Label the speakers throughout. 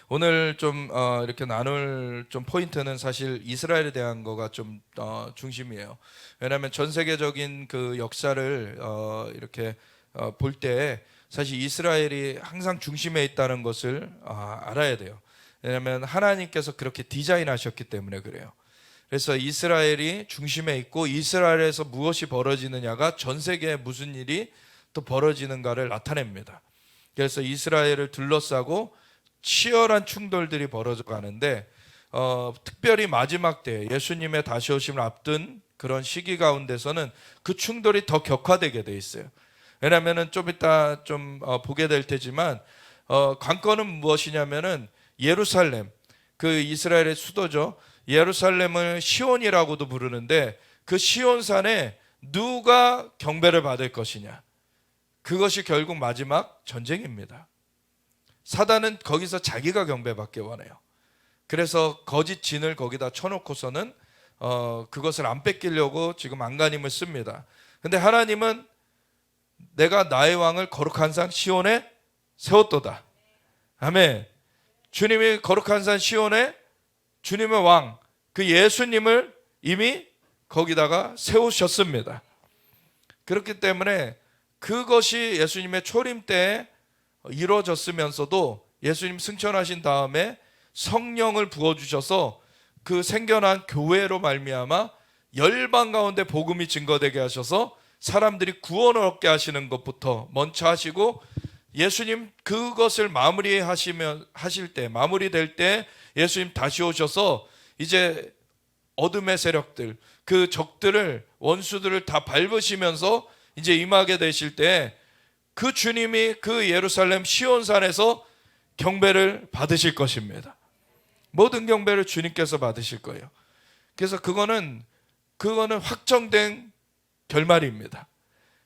Speaker 1: 오늘 좀 이렇게 나눌 좀 포인트는 사실 이스라엘에 대한 거가 좀 중심이에요. 왜냐하면 전 세계적인 그 역사를 이렇게 볼 때 사실 이스라엘이 항상 중심에 있다는 것을 알아야 돼요. 왜냐하면 하나님께서 그렇게 디자인하셨기 때문에 그래요. 그래서 이스라엘이 중심에 있고 이스라엘에서 무엇이 벌어지느냐가 전 세계에 무슨 일이 또 벌어지는가를 나타냅니다. 그래서 이스라엘을 둘러싸고 치열한 충돌들이 벌어져 가는데 특별히 마지막 때 예수님의 다시 오심을 앞둔 그런 시기 가운데서는 그 충돌이 더 격화되게 돼 있어요. 왜냐하면 좀 이따 좀 보게 될 테지만 관건은 무엇이냐면은 예루살렘, 그 이스라엘의 수도죠. 예루살렘을 시온이라고도 부르는데 그 시온산에 누가 경배를 받을 것이냐, 그것이 결국 마지막 전쟁입니다. 사단은 거기서 자기가 경배받기 원해요. 그래서 거짓 진을 거기다 쳐놓고서는 그것을 안 뺏기려고 지금 안간힘을 씁니다. 근데 하나님은 내가 나의 왕을 거룩한 산 시온에 세웠도다. 아멘. 주님이 거룩한 산 시온에 주님의 왕, 그 예수님을 이미 거기다가 세우셨습니다. 그렇기 때문에 그것이 예수님의 초림 때에 이루어졌으면서도 예수님 승천하신 다음에 성령을 부어주셔서 그 생겨난 교회로 말미암아 열방 가운데 복음이 증거되게 하셔서 사람들이 구원을 얻게 하시는 것부터 먼저 하시고, 예수님 그것을 하실 때, 마무리될 때 예수님 다시 오셔서 이제 어둠의 세력들, 그 적들을, 원수들을 다 밟으시면서 이제 임하게 되실 때 그 주님이 그 예루살렘 시온산에서 경배를 받으실 것입니다. 모든 경배를 주님께서 받으실 거예요. 그래서 그거는 확정된 결말입니다.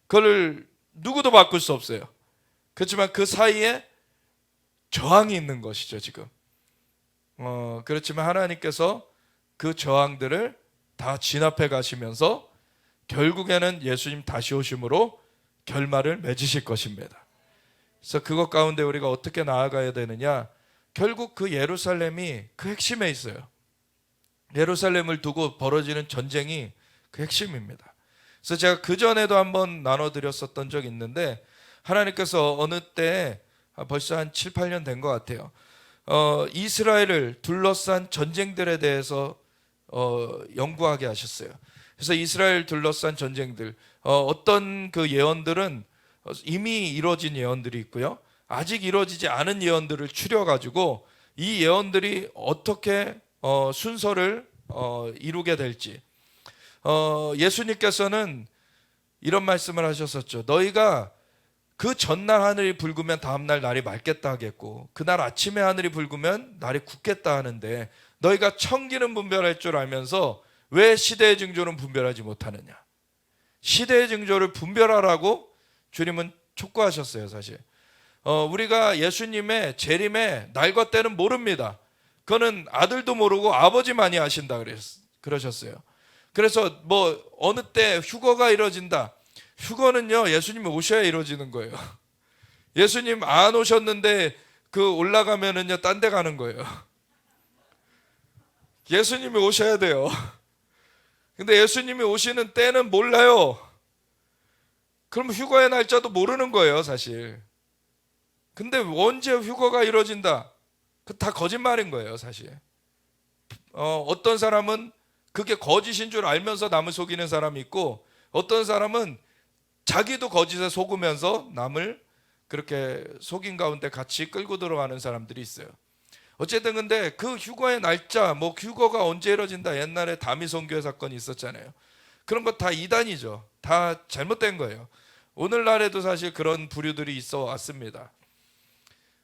Speaker 1: 그걸 누구도 바꿀 수 없어요. 그렇지만 그 사이에 저항이 있는 것이죠, 지금. 그렇지만 하나님께서 그 저항들을 다 진압해 가시면서 결국에는 예수님 다시 오심으로 결말을 맺으실 것입니다. 그래서 그것 가운데 우리가 어떻게 나아가야 되느냐, 결국 그 예루살렘이 그 핵심에 있어요. 예루살렘을 두고 벌어지는 전쟁이 그 핵심입니다. 그래서 제가 그전에도 한번 나눠드렸었던 적이 있는데, 하나님께서 어느 때 벌써 한 7, 8년 된 것 같아요. 이스라엘을 둘러싼 전쟁들에 대해서 연구하게 하셨어요. 그래서 이스라엘 둘러싼 전쟁들, 어떤 그 예언들은 이미 이루어진 예언들이 있고요, 아직 이루어지지 않은 예언들을 추려가지고 이 예언들이 어떻게 순서를 이루게 될지, 예수님께서는 이런 말씀을 하셨었죠. 너희가 그 전날 하늘이 붉으면 다음날 날이 맑겠다 하겠고, 그날 아침에 하늘이 붉으면 날이 굳겠다 하는데, 너희가 청기는 분별할 줄 알면서 왜 시대의 징조는 분별하지 못하느냐. 시대의 징조를 분별하라고 주님은 촉구하셨어요. 사실 우리가 예수님의 재림의 날과 때는 모릅니다. 그거는 아들도 모르고 아버지만이 아신다 그러셨어요. 그래서 뭐 어느 때 휴거가 이루어진다, 휴거는요 예수님이 오셔야 이루어지는 거예요. 예수님 안 오셨는데 그 올라가면은요 딴 데 가는 거예요. 예수님이 오셔야 돼요. 근데 예수님이 오시는 때는 몰라요. 그럼 휴거의 날짜도 모르는 거예요, 사실. 근데 언제 휴거가 이루어진다? 그 다 거짓말인 거예요, 사실. 어떤 사람은 그게 거짓인 줄 알면서 남을 속이는 사람이 있고, 어떤 사람은 자기도 거짓에 속으면서 남을 그렇게 속인 가운데 같이 끌고 들어가는 사람들이 있어요. 어쨌든 근데 그 휴거의 날짜, 뭐 휴거가 언제 이루어진다, 옛날에 다미성교회 사건이 있었잖아요. 그런 거 다 이단이죠. 다 잘못된 거예요. 오늘날에도 사실 그런 부류들이 있어 왔습니다.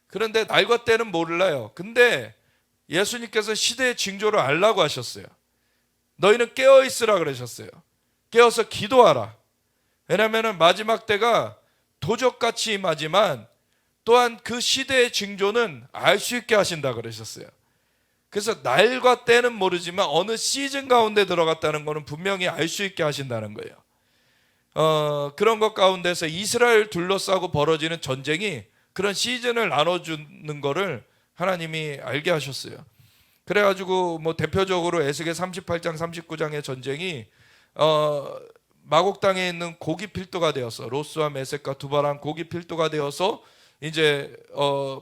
Speaker 1: 그런데 날과 때는 몰라요. 근데 예수님께서 시대의 징조를 알라고 하셨어요. 너희는 깨어있으라 그러셨어요. 깨어서 기도하라. 왜냐하면 마지막 때가 도적같이 임하지만 또한 그 시대의 징조는 알 수 있게 하신다 그러셨어요. 그래서 날과 때는 모르지만 어느 시즌 가운데 들어갔다는 것은 분명히 알 수 있게 하신다는 거예요. 그런 것 가운데서 이스라엘 둘러싸고 벌어지는 전쟁이 그런 시즌을 나눠주는 거를 하나님이 알게 하셨어요. 그래가지고 뭐 대표적으로 에스겔 38장 39장의 전쟁이 마곡 땅에 있는 고기 필도가 되어서, 로스와 메섹과 두바란 고기 필도가 되어서 이제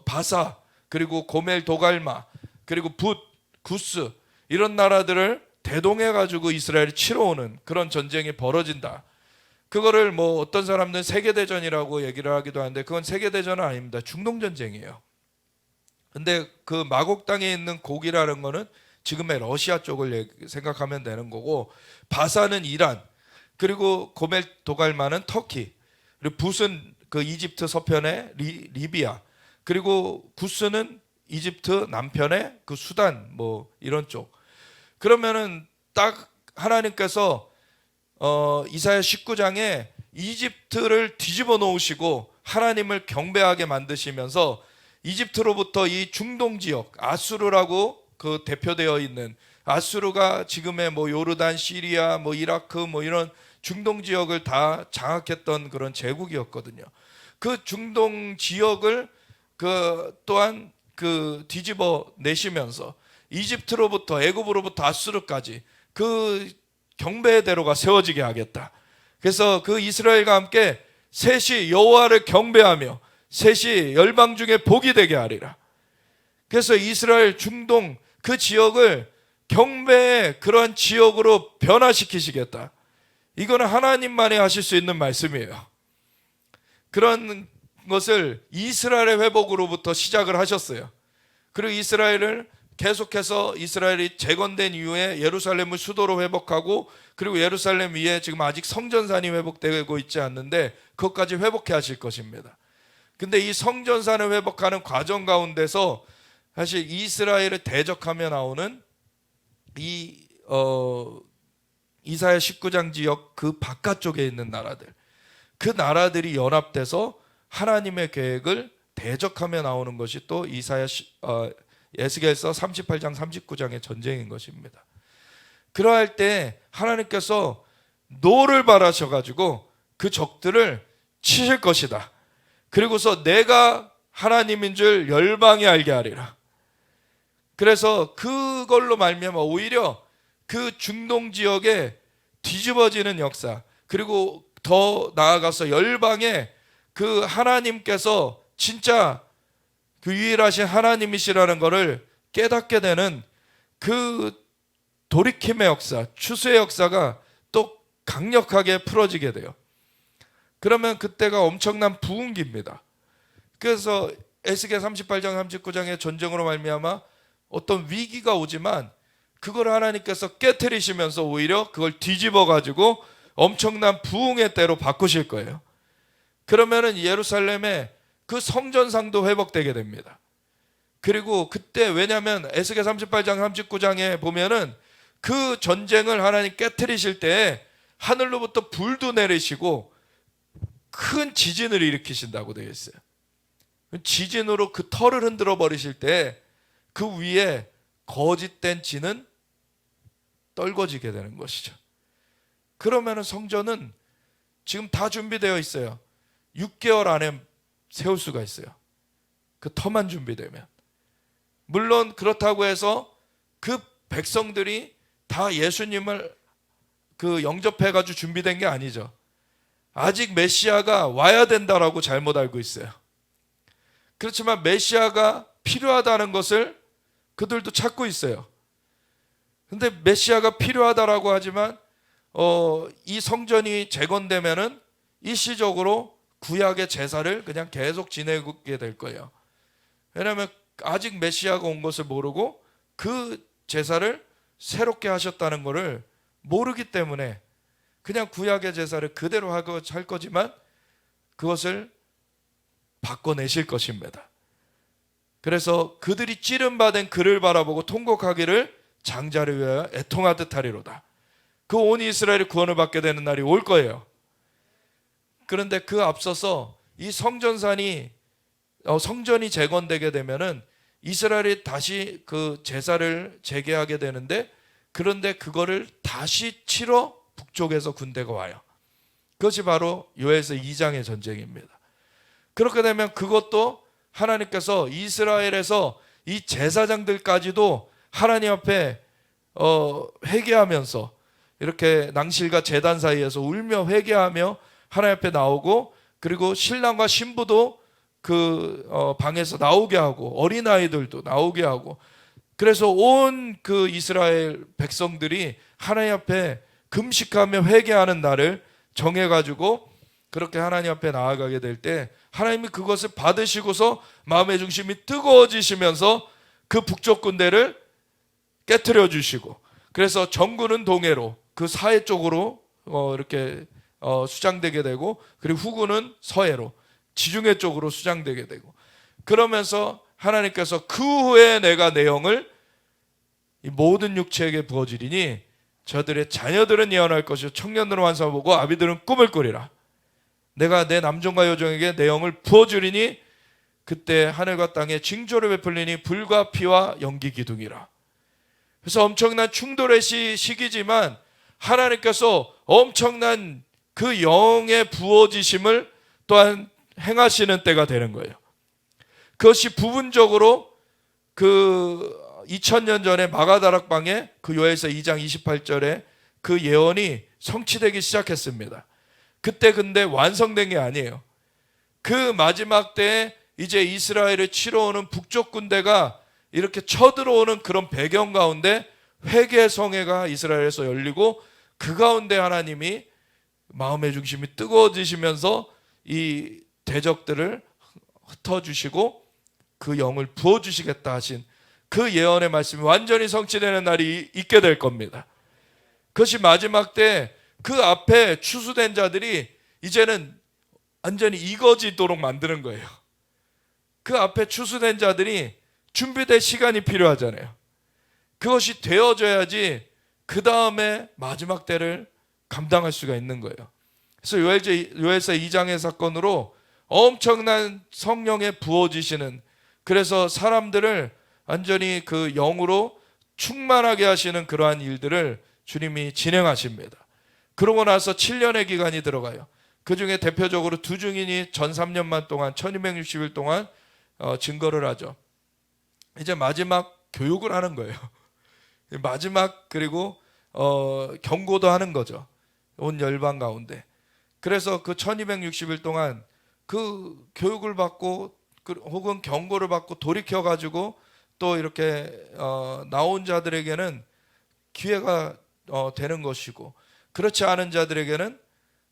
Speaker 1: 바사, 그리고 고멜 도갈마, 그리고 붓, 구스, 이런 나라들을 대동해 가지고 이스라엘이 치러 오는 그런 전쟁이 벌어진다. 그거를 뭐 어떤 사람들은 세계대전이라고 얘기를 하기도 하는데, 그건 세계대전은 아닙니다. 중동전쟁이에요. 근데 그 마곡 땅에 있는 고기라는 거는 지금의 러시아 쪽을 생각하면 되는 거고, 바사는 이란, 그리고 고멜 도갈마는 터키, 그리고 붓은 그 이집트 서편의 리비아, 그리고 구스는 이집트 남편의 그 수단, 뭐 이런 쪽. 그러면은 딱 하나님께서 이사야 19장에 이집트를 뒤집어 놓으시고 하나님을 경배하게 만드시면서, 이집트로부터 이 중동 지역, 아수르라고 그 대표되어 있는, 아수르가 지금의 뭐 요르단, 시리아, 뭐 이라크, 뭐 이런 중동 지역을 다 장악했던 그런 제국이었거든요. 그 중동 지역을 그 또한 그 뒤집어 내시면서 이집트로부터, 애굽으로부터 아수르까지 그 경배의 대로가 세워지게 하겠다. 그래서 그 이스라엘과 함께 셋이 여호와를 경배하며 셋이 열방 중에 복이 되게 하리라. 그래서 이스라엘 중동 그 지역을 경배의 그러한 지역으로 변화시키시겠다. 이거는 하나님만이 하실 수 있는 말씀이에요. 그런 것을 이스라엘의 회복으로부터 시작을 하셨어요. 그리고 이스라엘을 계속해서, 이스라엘이 재건된 이후에 예루살렘을 수도로 회복하고, 그리고 예루살렘 위에 지금 아직 성전산이 회복되고 있지 않는데 그것까지 회복해 하실 것입니다. 근데 이 성전산을 회복하는 과정 가운데서 사실 이스라엘을 대적하며 나오는 이 이사야 19장 지역 그 바깥쪽에 있는 나라들, 그 나라들이 연합돼서 하나님의 계획을 대적하며 나오는 것이 또 에스겔서 38장 39장의 전쟁인 것입니다. 그러할 때 하나님께서 노를 바라셔가지고 그 적들을 치실 것이다. 그리고서 내가 하나님인 줄 열방이 알게 하리라. 그래서 그걸로 말미암아 오히려 그 중동 지역에 뒤집어지는 역사, 그리고 더 나아가서 열방에 그 하나님께서 진짜 그 유일하신 하나님이시라는 것을 깨닫게 되는 그 돌이킴의 역사, 추수의 역사가 또 강력하게 풀어지게 돼요. 그러면 그때가 엄청난 부흥기입니다. 그래서 에스겔 38장 39장의 전쟁으로 말미암아 어떤 위기가 오지만 그걸 하나님께서 깨트리시면서 오히려 그걸 뒤집어 가지고 엄청난 부흥의 때로 바꾸실 거예요. 그러면은 예루살렘에 그 성전상도 회복되게 됩니다. 그리고 그때, 왜냐하면 에스겔 38장 39장에 보면은 그 전쟁을 하나님 깨트리실 때 하늘로부터 불도 내리시고 큰 지진을 일으키신다고 되어 있어요. 지진으로 그 털을 흔들어 버리실 때 그 위에 거짓된 진은 떨궈지게 되는 것이죠. 그러면 성전은 지금 다 준비되어 있어요. 6개월 안에 세울 수가 있어요. 그 터만 준비되면. 물론 그렇다고 해서 그 백성들이 다 예수님을 그 영접해가지고 준비된 게 아니죠. 아직 메시아가 와야 된다라고 잘못 알고 있어요. 그렇지만 메시아가 필요하다는 것을 그들도 찾고 있어요. 근데 메시아가 필요하다라고 하지만 이 성전이 재건되면은 일시적으로 구약의 제사를 그냥 계속 지내게 될 거예요. 왜냐하면 아직 메시아가 온 것을 모르고 그 제사를 새롭게 하셨다는 것을 모르기 때문에 그냥 구약의 제사를 그대로 할 거지만 그것을 바꿔내실 것입니다. 그래서 그들이 찌른바된 그를 바라보고 통곡하기를 장자를 위하여 애통하듯 하리로다. 그 온 이스라엘이 구원을 받게 되는 날이 올 거예요. 그런데 그 앞서서 이 성전이 재건되게 되면은 이스라엘이 다시 그 제사를 재개하게 되는데, 그런데 그거를 다시 치러 북쪽에서 군대가 와요. 그것이 바로 요엘서 2장의 전쟁입니다. 그렇게 되면 그것도 하나님께서 이스라엘에서 이 제사장들까지도 하나님 앞에 회개하면서 이렇게 낭실과 제단 사이에서 울며 회개하며 하나님 앞에 나오고, 그리고 신랑과 신부도 그 방에서 나오게 하고 어린아이들도 나오게 하고, 그래서 온 그 이스라엘 백성들이 하나님 앞에 금식하며 회개하는 날을 정해가지고 그렇게 하나님 앞에 나아가게 될 때 하나님이 그것을 받으시고서 마음의 중심이 뜨거워지시면서 그 북쪽 군대를 깨트려 주시고, 그래서 정군은 동해로 그 사해 쪽으로 이렇게 수장되게 되고, 그리고 후군은 서해로 지중해 쪽으로 수장되게 되고, 그러면서 하나님께서 그 후에 내가 내 영을 이 모든 육체에게 부어주리니 저들의 자녀들은 예언할 것이요 청년들은 환상을 보고 아비들은 꿈을 꾸리라. 내가 내 남종과 여종에게 내 영을 부어주리니 그때 하늘과 땅에 징조를 베풀리니 불과 피와 연기 기둥이라. 그래서 엄청난 충돌의 시기지만 하나님께서 엄청난 그 영의 부어지심을 또한 행하시는 때가 되는 거예요. 그것이 부분적으로 그 2000년 전에 마가다락방에 그 요엘서 2장 28절에 그 예언이 성취되기 시작했습니다. 그때 근데 완성된 게 아니에요. 그 마지막 때에 이제 이스라엘을 치러 오는 북쪽 군대가 이렇게 쳐들어오는 그런 배경 가운데 회개 성회가 이스라엘에서 열리고, 그 가운데 하나님이 마음의 중심이 뜨거워지시면서 이 대적들을 흩어주시고 그 영을 부어주시겠다 하신 그 예언의 말씀이 완전히 성취되는 날이 있게 될 겁니다. 그것이 마지막 때 그 앞에 추수된 자들이 이제는 완전히 익어지도록 만드는 거예요. 그 앞에 추수된 자들이 준비될 시간이 필요하잖아요. 그것이 되어져야지 그 다음에 마지막 때를 감당할 수가 있는 거예요. 그래서 요엘서 2장의 사건으로 엄청난 성령에 부어지시는, 그래서 사람들을 완전히 그 영으로 충만하게 하시는 그러한 일들을 주님이 진행하십니다. 그러고 나서 7년의 기간이 들어가요. 그 중에 대표적으로 두 증인이 전 3년만 동안 1260일 동안 증거를 하죠. 이제 마지막 교육을 하는 거예요. 마지막, 그리고 경고도 하는 거죠. 온 열방 가운데. 그래서 그 1260일 동안 그 교육을 받고 혹은 경고를 받고 돌이켜가지고 또 이렇게 나온 자들에게는 기회가 되는 것이고, 그렇지 않은 자들에게는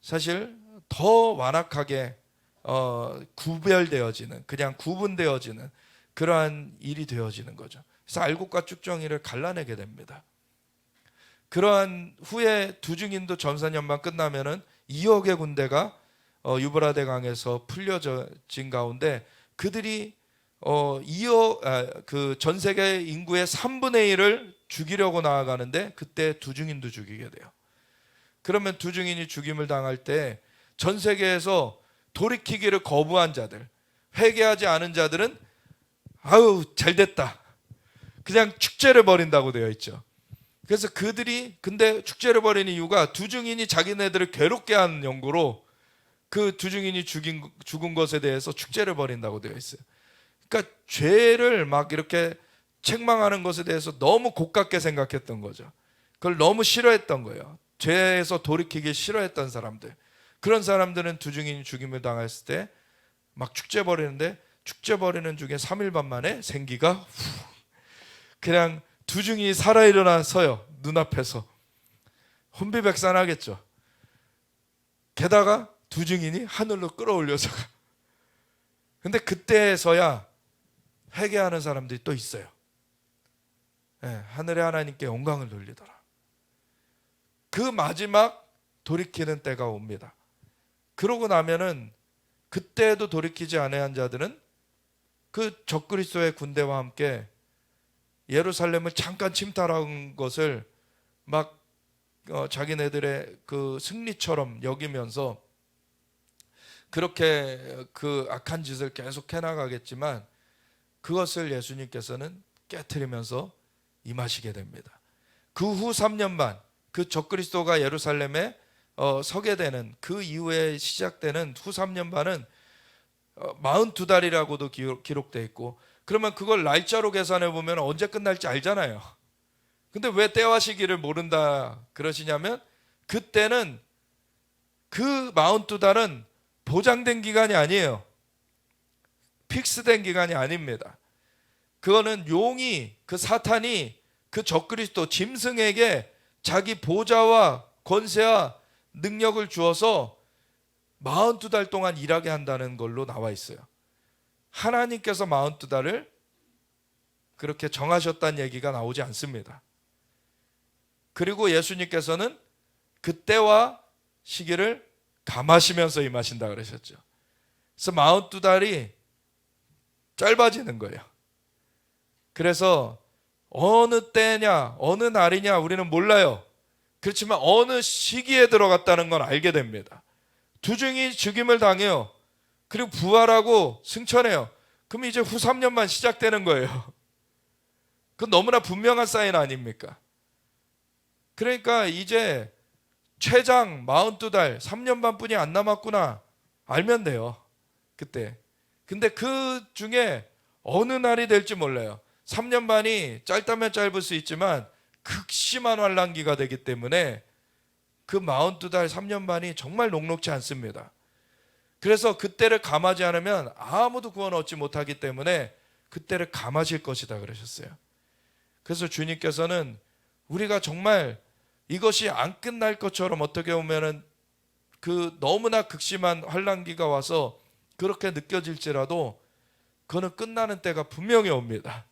Speaker 1: 사실 더 완악하게 구별되어지는, 그냥 구분되어지는 그러한 일이 되어지는 거죠. 그래서 알곡과 쭉정이를 갈라내게 됩니다. 그러한 후에 두 증인도 전사년만 끝나면은 2억의 군대가 유브라데 강에서 풀려진 가운데 그들이 그 전 세계 인구의 3분의 1을 죽이려고 나아가는데 그때 두 증인도 죽이게 돼요. 그러면 두 증인이 죽임을 당할 때 전 세계에서 돌이키기를 거부한 자들, 회개하지 않은 자들은 아유 잘됐다, 그냥 축제를 벌인다고 되어 있죠. 그래서 그들이 근데 축제를 벌이는 이유가 두 증인이 자기네들을 괴롭게 하는 연고로 그 두 증인이 죽은 것에 대해서 축제를 벌인다고 되어 있어요. 그러니까 죄를 막 이렇게 책망하는 것에 대해서 너무 고깝게 생각했던 거죠. 그걸 너무 싫어했던 거예요. 죄에서 돌이키기 싫어했던 사람들, 그런 사람들은 두 증인이 죽임을 당했을 때 막 축제 벌이는데, 축제 벌이는 중에 3일 반 만에 생기가 그냥 두 증인이 살아 일어나서요, 눈앞에서 혼비백산하겠죠. 게다가 두 증인이 하늘로 끌어올려서 근데 그때서야 회개하는 사람들이 또 있어요. 하늘의 하나님께 영광을 돌리더라. 그 마지막 돌이키는 때가 옵니다. 그러고 나면은 그때도 돌이키지 아니한 자들은 그 적그리스도의 군대와 함께 예루살렘을 잠깐 침탈한 것을 막 자기네들의 그 승리처럼 여기면서 그렇게 그 악한 짓을 계속 해나가겠지만 그것을 예수님께서는 깨트리면서 임하시게 됩니다. 그 후 3년 반, 그 적그리스도가 예루살렘에 서게 되는 그 이후에 시작되는 후 3년 반은 42달이라고도 기록되어 있고, 그러면 그걸 날짜로 계산해 보면 언제 끝날지 알잖아요. 근데 왜 때와 시기를 모른다 그러시냐면, 그때는 그 42달은 보장된 기간이 아니에요. 픽스된 기간이 아닙니다. 그거는 용이, 그 사탄이 그 적그리스도 짐승에게 자기 보좌와 권세와 능력을 주어서 42달 동안 일하게 한다는 걸로 나와 있어요. 하나님께서 42달을 그렇게 정하셨다는 얘기가 나오지 않습니다. 그리고 예수님께서는 그때와 시기를 감하시면서 임하신다 그러셨죠. 그래서 42달이 짧아지는 거예요. 그래서 어느 때냐 어느 날이냐 우리는 몰라요. 그렇지만 어느 시기에 들어갔다는 건 알게 됩니다. 두 중이 죽임을 당해요. 그리고 부활하고 승천해요. 그럼 이제 후 3년만 시작되는 거예요. 그건 너무나 분명한 사인 아닙니까? 그러니까 이제 최장 42달 3년 반뿐이 안 남았구나 알면 돼요. 그때. 근데 그 중에 어느 날이 될지 몰라요. 3년 반이 짧다면 짧을 수 있지만 극심한 환란기가 되기 때문에 그 42달 3년 반이 정말 녹록지 않습니다. 그래서 그때를 감하지 않으면 아무도 구원 얻지 못하기 때문에 그때를 감하실 것이다 그러셨어요. 그래서 주님께서는 우리가 정말 이것이 안 끝날 것처럼 어떻게 보면은 그 너무나 극심한 환란기가 와서 그렇게 느껴질지라도 그거는 끝나는 때가 분명히 옵니다.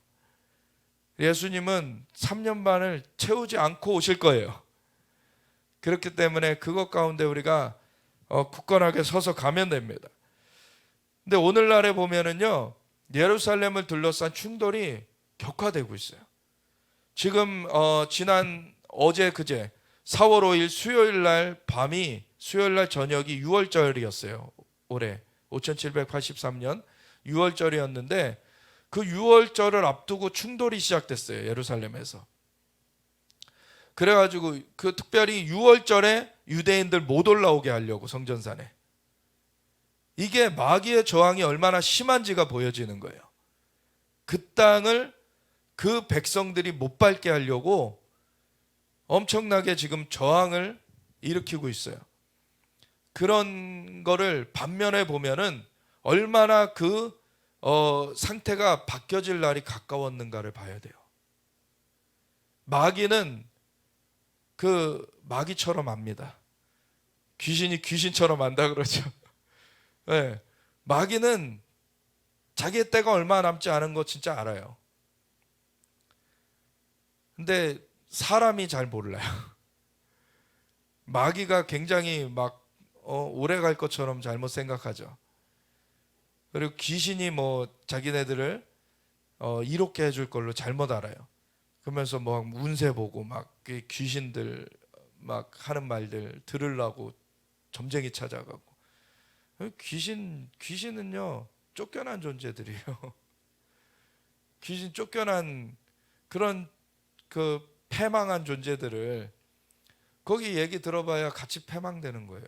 Speaker 1: 예수님은 3년 반을 채우지 않고 오실 거예요. 그렇기 때문에 그것 가운데 우리가 굳건하게 서서 가면 됩니다. 근데 오늘날에 보면은요, 예루살렘을 둘러싼 충돌이 격화되고 있어요. 지금 지난 어제 그제 4월 5일 수요일 날 밤이, 수요일 날 저녁이 6월절이었어요. 올해 5783년 6월절이었는데 그 6월절을 앞두고 충돌이 시작됐어요. 예루살렘에서. 그래가지고 그 특별히 6월절에 유대인들 못 올라오게 하려고 성전산에. 이게 마귀의 저항이 얼마나 심한지가 보여지는 거예요. 그 땅을 그 백성들이 못 밟게 하려고 엄청나게 지금 저항을 일으키고 있어요. 그런 거를 반면에 보면은 얼마나 그 상태가 바뀌어질 날이 가까웠는가를 봐야 돼요. 마귀는 그 마귀처럼 압니다. 귀신이 귀신처럼 안다 그러죠. 네. 마귀는 자기의 때가 얼마 남지 않은 거 진짜 알아요. 근데 사람이 잘 몰라요. 마귀가 굉장히 막 오래 갈 것처럼 잘못 생각하죠. 그리고 귀신이 뭐 자기네들을 이롭게 해줄 걸로 잘못 알아요. 그러면서 뭐 운세 보고 막 귀신들 막 하는 말들 들으려고 점쟁이 찾아가고. 귀신은요 쫓겨난 존재들이에요. 귀신 쫓겨난 그런 그 패망한 존재들을 거기 얘기 들어봐야 같이 패망되는 거예요.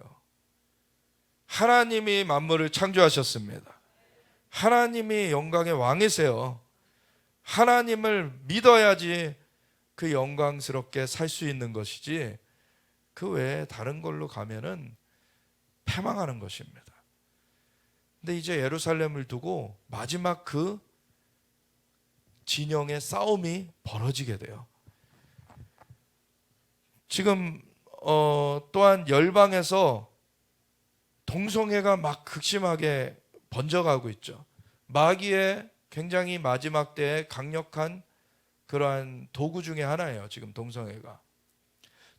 Speaker 1: 하나님이 만물을 창조하셨습니다. 하나님이 영광의 왕이세요. 하나님을 믿어야지 그 영광스럽게 살 수 있는 것이지 그 외에 다른 걸로 가면은 패망하는 것입니다. 근데 이제 예루살렘을 두고 마지막 그 진영의 싸움이 벌어지게 돼요. 지금 또한 열방에서 동성애가 막 극심하게 번져가고 있죠. 마귀의 굉장히 마지막 때의 강력한 그러한 도구 중에 하나예요. 지금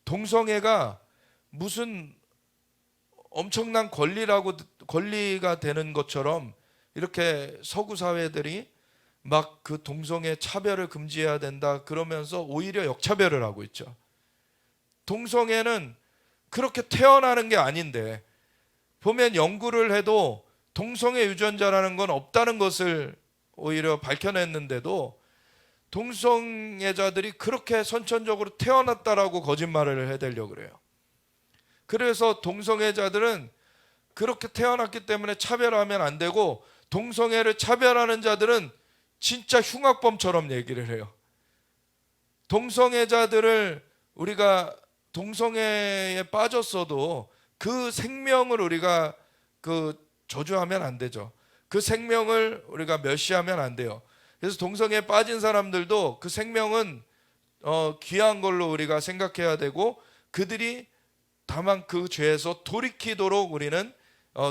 Speaker 1: 동성애가 무슨 엄청난 권리가 되는 것처럼 이렇게 서구 사회들이 막 그 동성애 차별을 금지해야 된다 그러면서 오히려 역차별을 하고 있죠. 동성애는 그렇게 태어나는 게 아닌데 보면 연구를 해도 동성애 유전자라는 건 없다는 것을 오히려 밝혀냈는데도 동성애자들이 그렇게 선천적으로 태어났다라고 거짓말을 해대려고 그래요. 그래서 동성애자들은 그렇게 태어났기 때문에 차별하면 안 되고 동성애를 차별하는 자들은 진짜 흉악범처럼 얘기를 해요. 동성애자들을 우리가 동성애에 빠졌어도 그 생명을 우리가 저주하면 안 되죠. 그 생명을 우리가 멸시하면 안 돼요. 그래서 동성애에 빠진 사람들도 그 생명은 귀한 걸로 우리가 생각해야 되고, 그들이 다만 그 죄에서 돌이키도록 우리는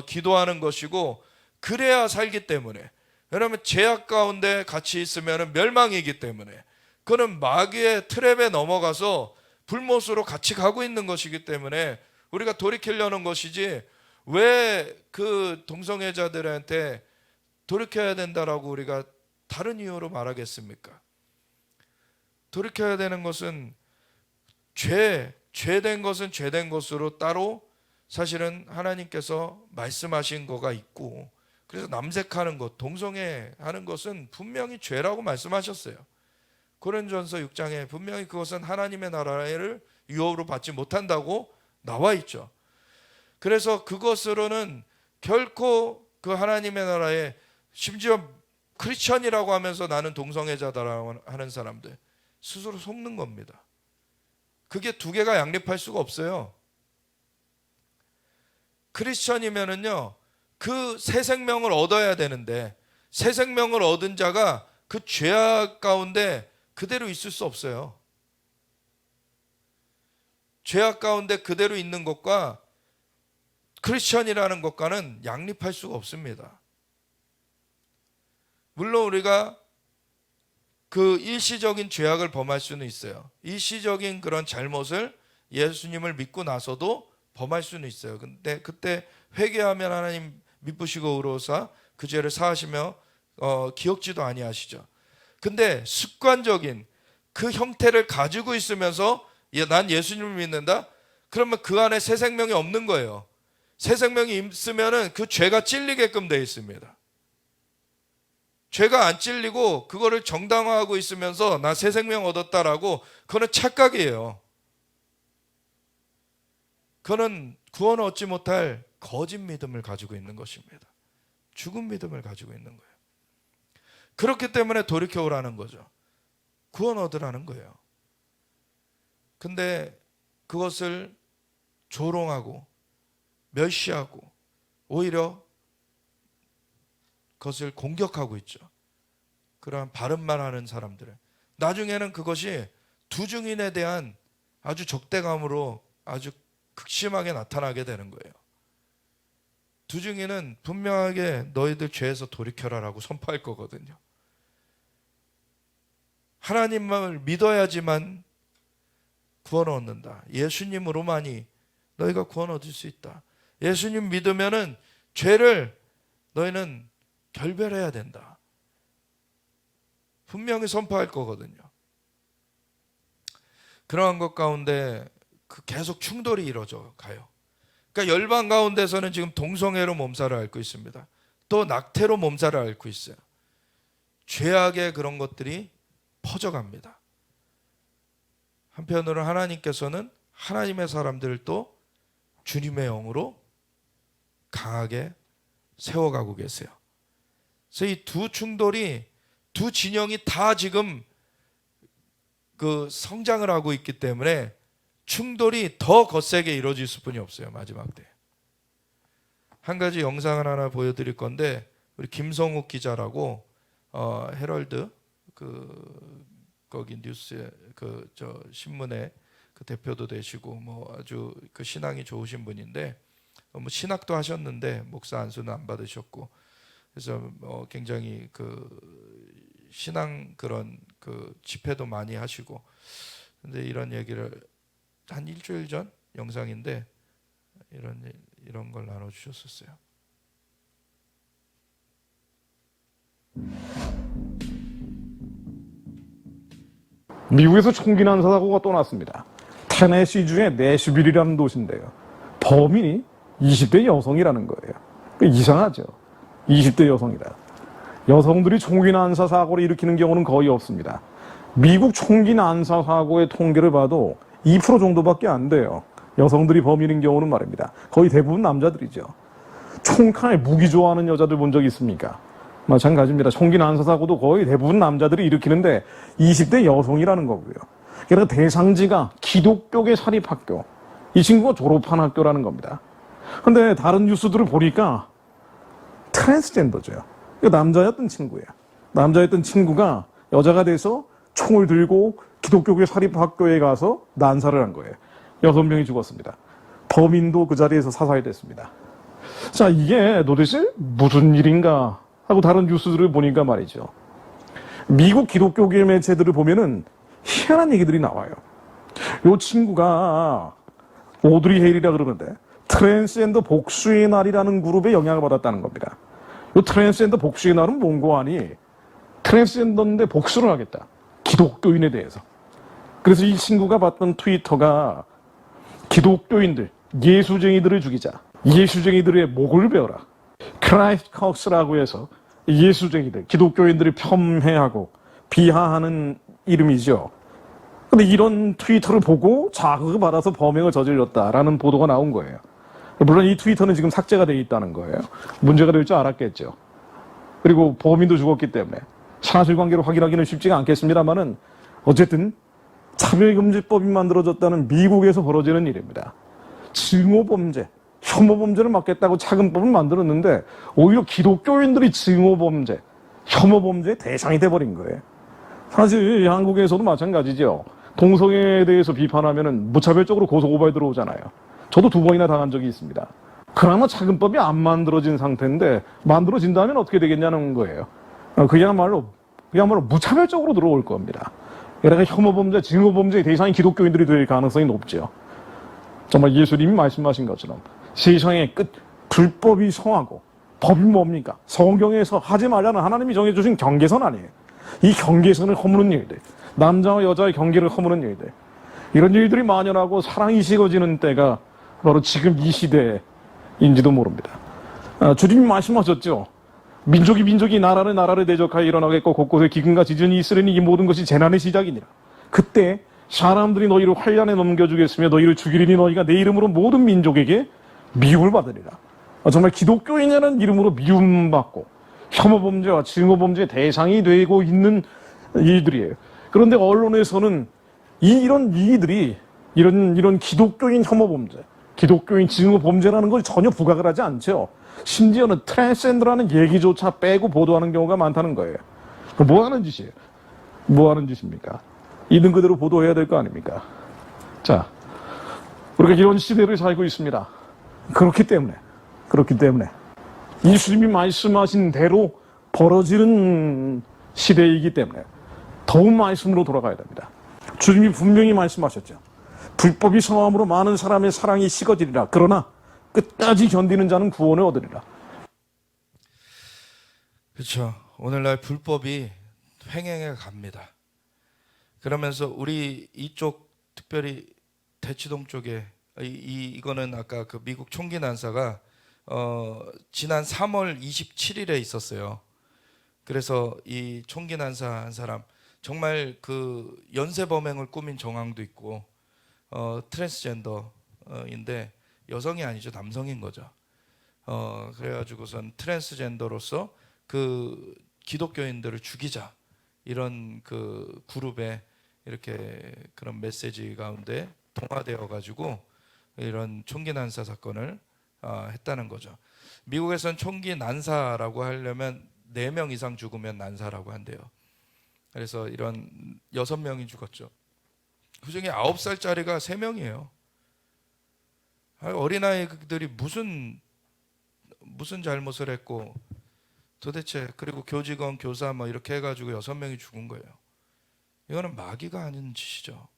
Speaker 1: 기도하는 것이고, 그래야 살기 때문에. 왜냐하면 죄악 가운데 같이 있으면 멸망이기 때문에, 그는 마귀의 트랩에 넘어가서 불못으로 같이 가고 있는 것이기 때문에 우리가 돌이키려는 것이지, 왜 그 동성애자들한테 돌이켜야 된다라고 우리가 다른 이유로 말하겠습니까? 돌이켜야 되는 것은 죄된 것은 죄된 것으로 따로 사실은 하나님께서 말씀하신 거가 있고, 그래서 남색하는 것, 동성애 하는 것은 분명히 죄라고 말씀하셨어요. 고린도전서 6장에 분명히 그것은 하나님의 나라를 유업으로 받지 못한다고 나와 있죠. 그래서 그것으로는 결코 그 하나님의 나라에, 심지어 크리스천이라고 하면서 나는 동성애자다라고 하는 사람들 스스로 속는 겁니다. 그게 두 개가 양립할 수가 없어요. 크리스천이면은요, 그 새 생명을 얻어야 되는데, 새 생명을 얻은 자가 그 죄악 가운데 그대로 있을 수 없어요. 죄악 가운데 그대로 있는 것과 크리스천이라는 것과는 양립할 수가 없습니다. 물론 우리가 그 일시적인 죄악을 범할 수는 있어요. 일시적인 그런 잘못을 예수님을 믿고 나서도 범할 수는 있어요. 근데 그때 회개하면 하나님 미쁘시고 의로우사 그 죄를 사하시며 기억지도 아니하시죠. 근데 습관적인 그 형태를 가지고 있으면서 난 예수님을 믿는다? 그러면 그 안에 새 생명이 없는 거예요. 새 생명이 있으면은 그 죄가 찔리게끔 되어 있습니다. 죄가 안 찔리고 그거를 정당화하고 있으면서 나 새 생명 얻었다라고, 그거는 착각이에요. 그거는 구원을 얻지 못할 거짓 믿음을 가지고 있는 것입니다. 죽은 믿음을 가지고 있는 거예요. 그렇기 때문에 돌이켜오라는 거죠. 구원 얻으라는 거예요. 근데 그것을 조롱하고 멸시하고 오히려 그것을 공격하고 있죠. 그러한 바른 말 하는 사람들은 나중에는 그것이 두 증인에 대한 아주 적대감으로 아주 극심하게 나타나게 되는 거예요. 두 증인은 분명하게 너희들 죄에서 돌이켜라라고 선포할 거거든요. 하나님을 믿어야지만 구원을 얻는다. 예수님으로만이 너희가 구원 얻을 수 있다. 예수님 믿으면은 죄를 너희는 결별해야 된다. 분명히 선포할 거거든요. 그러한 것 가운데 계속 충돌이 이루어져 가요. 그러니까 열방 가운데서는 지금 동성애로 몸살을 앓고 있습니다. 또 낙태로 몸살을 앓고 있어요. 죄악의 그런 것들이 퍼져갑니다. 한편으로 하나님께서는 하나님의 사람들을 또 주님의 영으로 강하게 세워가고 계세요. 그래서 이 두 충돌이, 두 진영이 다 지금 그 성장을 하고 있기 때문에 충돌이 더 거세게 이루어질 수뿐이 없어요. 마지막 때. 한 가지 영상을 하나 보여드릴 건데, 우리 김성욱 기자라고 헤럴드 거기 뉴스에 신문에 그 대표도 되시고 뭐 아주 그 신앙이 좋으신 분인데, 뭐 신학도 하셨는데 목사 안수는 안 받으셨고, 그래서 굉장히 그 신앙 그런 그 집회도 많이 하시고, 근데 이런 얘기를 한 일주일 전 영상인데 이런 걸 나눠주셨었어요.
Speaker 2: 미국에서 총기 난사 사고가 또 났습니다. 테네시주의 내슈빌이라는 도시인데요. 범인이 20대 여성이라는 거예요. 이상하죠. 20대 여성이라. 여성들이 총기 난사 사고를 일으키는 경우는 거의 없습니다. 미국 총기 난사 사고의 통계를 봐도 2% 정도밖에 안 돼요. 여성들이 범인인 경우는 말입니다. 거의 대부분 남자들이죠. 총칼 무기 좋아하는 여자들 본 적 있습니까? 마찬가지입니다. 총기 난사 사고도 거의 대부분 남자들이 일으키는데 20대 여성이라는 거고요. 그러니까 대상지가 기독교계 사립학교. 이 친구가 졸업한 학교라는 겁니다. 근데 다른 뉴스들을 보니까 트랜스젠더죠. 남자였던 친구예요. 남자였던 친구가 여자가 돼서 총을 들고 기독교계 사립학교에 가서 난사를 한 거예요. 6명이 죽었습니다. 범인도 그 자리에서 사살이 됐습니다. 자, 이게 도대체 무슨 일인가 하고 다른 뉴스들을 보니까 말이죠. 미국 기독교계 매체들을 보면은 희한한 얘기들이 나와요. 요 친구가 오드리 헤일이라 그러는데 트랜스젠더 복수의 날이라는 그룹에 영향을 받았다는 겁니다. 요 트랜스젠더 복수의 날은 뭔고 하니 트랜스젠더인데 복수를 하겠다. 기독교인에 대해서. 그래서 이 친구가 봤던 트위터가 기독교인들, 예수쟁이들을 죽이자. 예수쟁이들의 목을 베어라. 크라이스트 컥스라고 해서 예수쟁이들, 기독교인들을 폄훼하고 비하하는 이름이죠. 근데 이런 트위터를 보고 자극을 받아서 범행을 저질렀다라는 보도가 나온 거예요. 물론 이 트위터는 지금 삭제가 돼 있다는 거예요. 문제가 될 줄 알았겠죠. 그리고 범인도 죽었기 때문에 사실관계를 확인하기는 쉽지가 않겠습니다만은 어쨌든 차별금지법이 만들어졌다는 미국에서 벌어지는 일입니다. 증오범죄, 혐오범죄를 막겠다고 차근법을 만들었는데 오히려 기독교인들이 증오범죄, 혐오범죄의 대상이 돼버린 거예요. 사실 한국에서도 마찬가지죠. 동성애에 대해서 비판하면은 무차별적으로 고소고발 들어오잖아요. 저도 2번이나 당한 적이 있습니다. 그나마 차근법이 안 만들어진 상태인데 만들어진다면 어떻게 되겠냐는 거예요. 그야말로 무차별적으로 들어올 겁니다. 그러니까 혐오범죄, 증오범죄의 대상이 기독교인들이 될 가능성이 높죠. 정말 예수님이 말씀하신 것처럼 세상의 끝, 불법이 성하고 법이 뭡니까? 성경에서 하지 말라는 하나님이 정해주신 경계선 아니에요. 이 경계선을 허무는 일들, 남자와 여자의 경계를 허무는 일들, 이런 일들이 만연하고 사랑이 식어지는 때가 바로 지금 이 시대인지도 모릅니다. 주님이 말씀하셨죠. 민족이 나라를 대적하여 일어나겠고 곳곳에 기근과 지진이 있으려니 이 모든 것이 재난의 시작이니라. 그때 사람들이 너희를 환란에 넘겨주겠으며 너희를 죽이리니 너희가 내 이름으로 모든 민족에게 미움을 받으리라. 정말 기독교인이라는 이름으로 미움받고 혐오범죄와 증오범죄의 대상이 되고 있는 일들이에요. 그런데 언론에서는 이런 일들이 이런 기독교인 혐오범죄, 기독교인 증오범죄라는 걸 전혀 부각을 하지 않죠. 심지어는 트랜스젠더라는 얘기조차 빼고 보도하는 경우가 많다는 거예요. 뭐 하는 짓이에요? 뭐 하는 짓입니까? 있는 그대로 보도해야 될 거 아닙니까? 자, 우리가 이런 시대를 살고 있습니다. 그렇기 때문에 예수님이 말씀하신 대로 벌어지는 시대이기 때문에 더욱 말씀으로 돌아가야 됩니다. 주님이 분명히 말씀하셨죠. 불법이 성함으로 많은 사람의 사랑이 식어지리라. 그러나 끝까지 견디는 자는 구원을 얻으리라.
Speaker 1: 그렇죠. 오늘날 불법이 횡행해 갑니다. 그러면서 우리 이쪽 특별히 대치동 쪽에 이거는 아까 그 미국 총기 난사가 지난 3월 27일에 있었어요. 그래서 이 총기 난사한 사람 정말 그 연쇄 범행을 꾸민 정황도 있고 트랜스젠더인데 여성이 아니죠, 남성인 거죠. 그래가지고선 트랜스젠더로서 그 기독교인들을 죽이자 이런 그 그룹에 이렇게 그런 메시지 가운데 동화되어 가지고 이런 총기 난사 사건을 했다는 거죠. 미국에서는 총기 난사라고 하려면 4명 이상 죽으면 난사라고 한대요. 그래서 이런 6명이 죽었죠. 그중에 9살짜리가 3명이에요. 어린아이들이 무슨 잘못을 했고 도대체, 그리고 교직원, 교사 뭐 이렇게 해가지고 6명이 죽은 거예요. 이거는 마귀가 하는 짓이죠.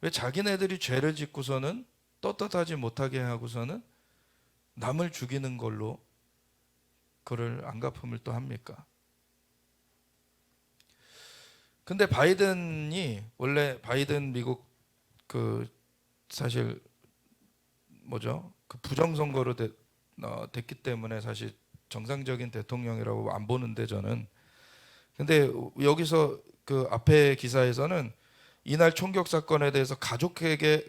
Speaker 1: 왜 자기네들이 죄를 짓고서는 떳떳하지 못하게 하고서는 남을 죽이는 걸로 그를 안갚음을 또 합니까? 근데 바이든이 원래 바이든 미국 그 사실 뭐죠? 그 부정선거로 됐기 때문에 사실 정상적인 대통령이라고 안 보는데 저는. 근데 여기서 그 앞에 기사에서는 이날 총격 사건에 대해서 가족에게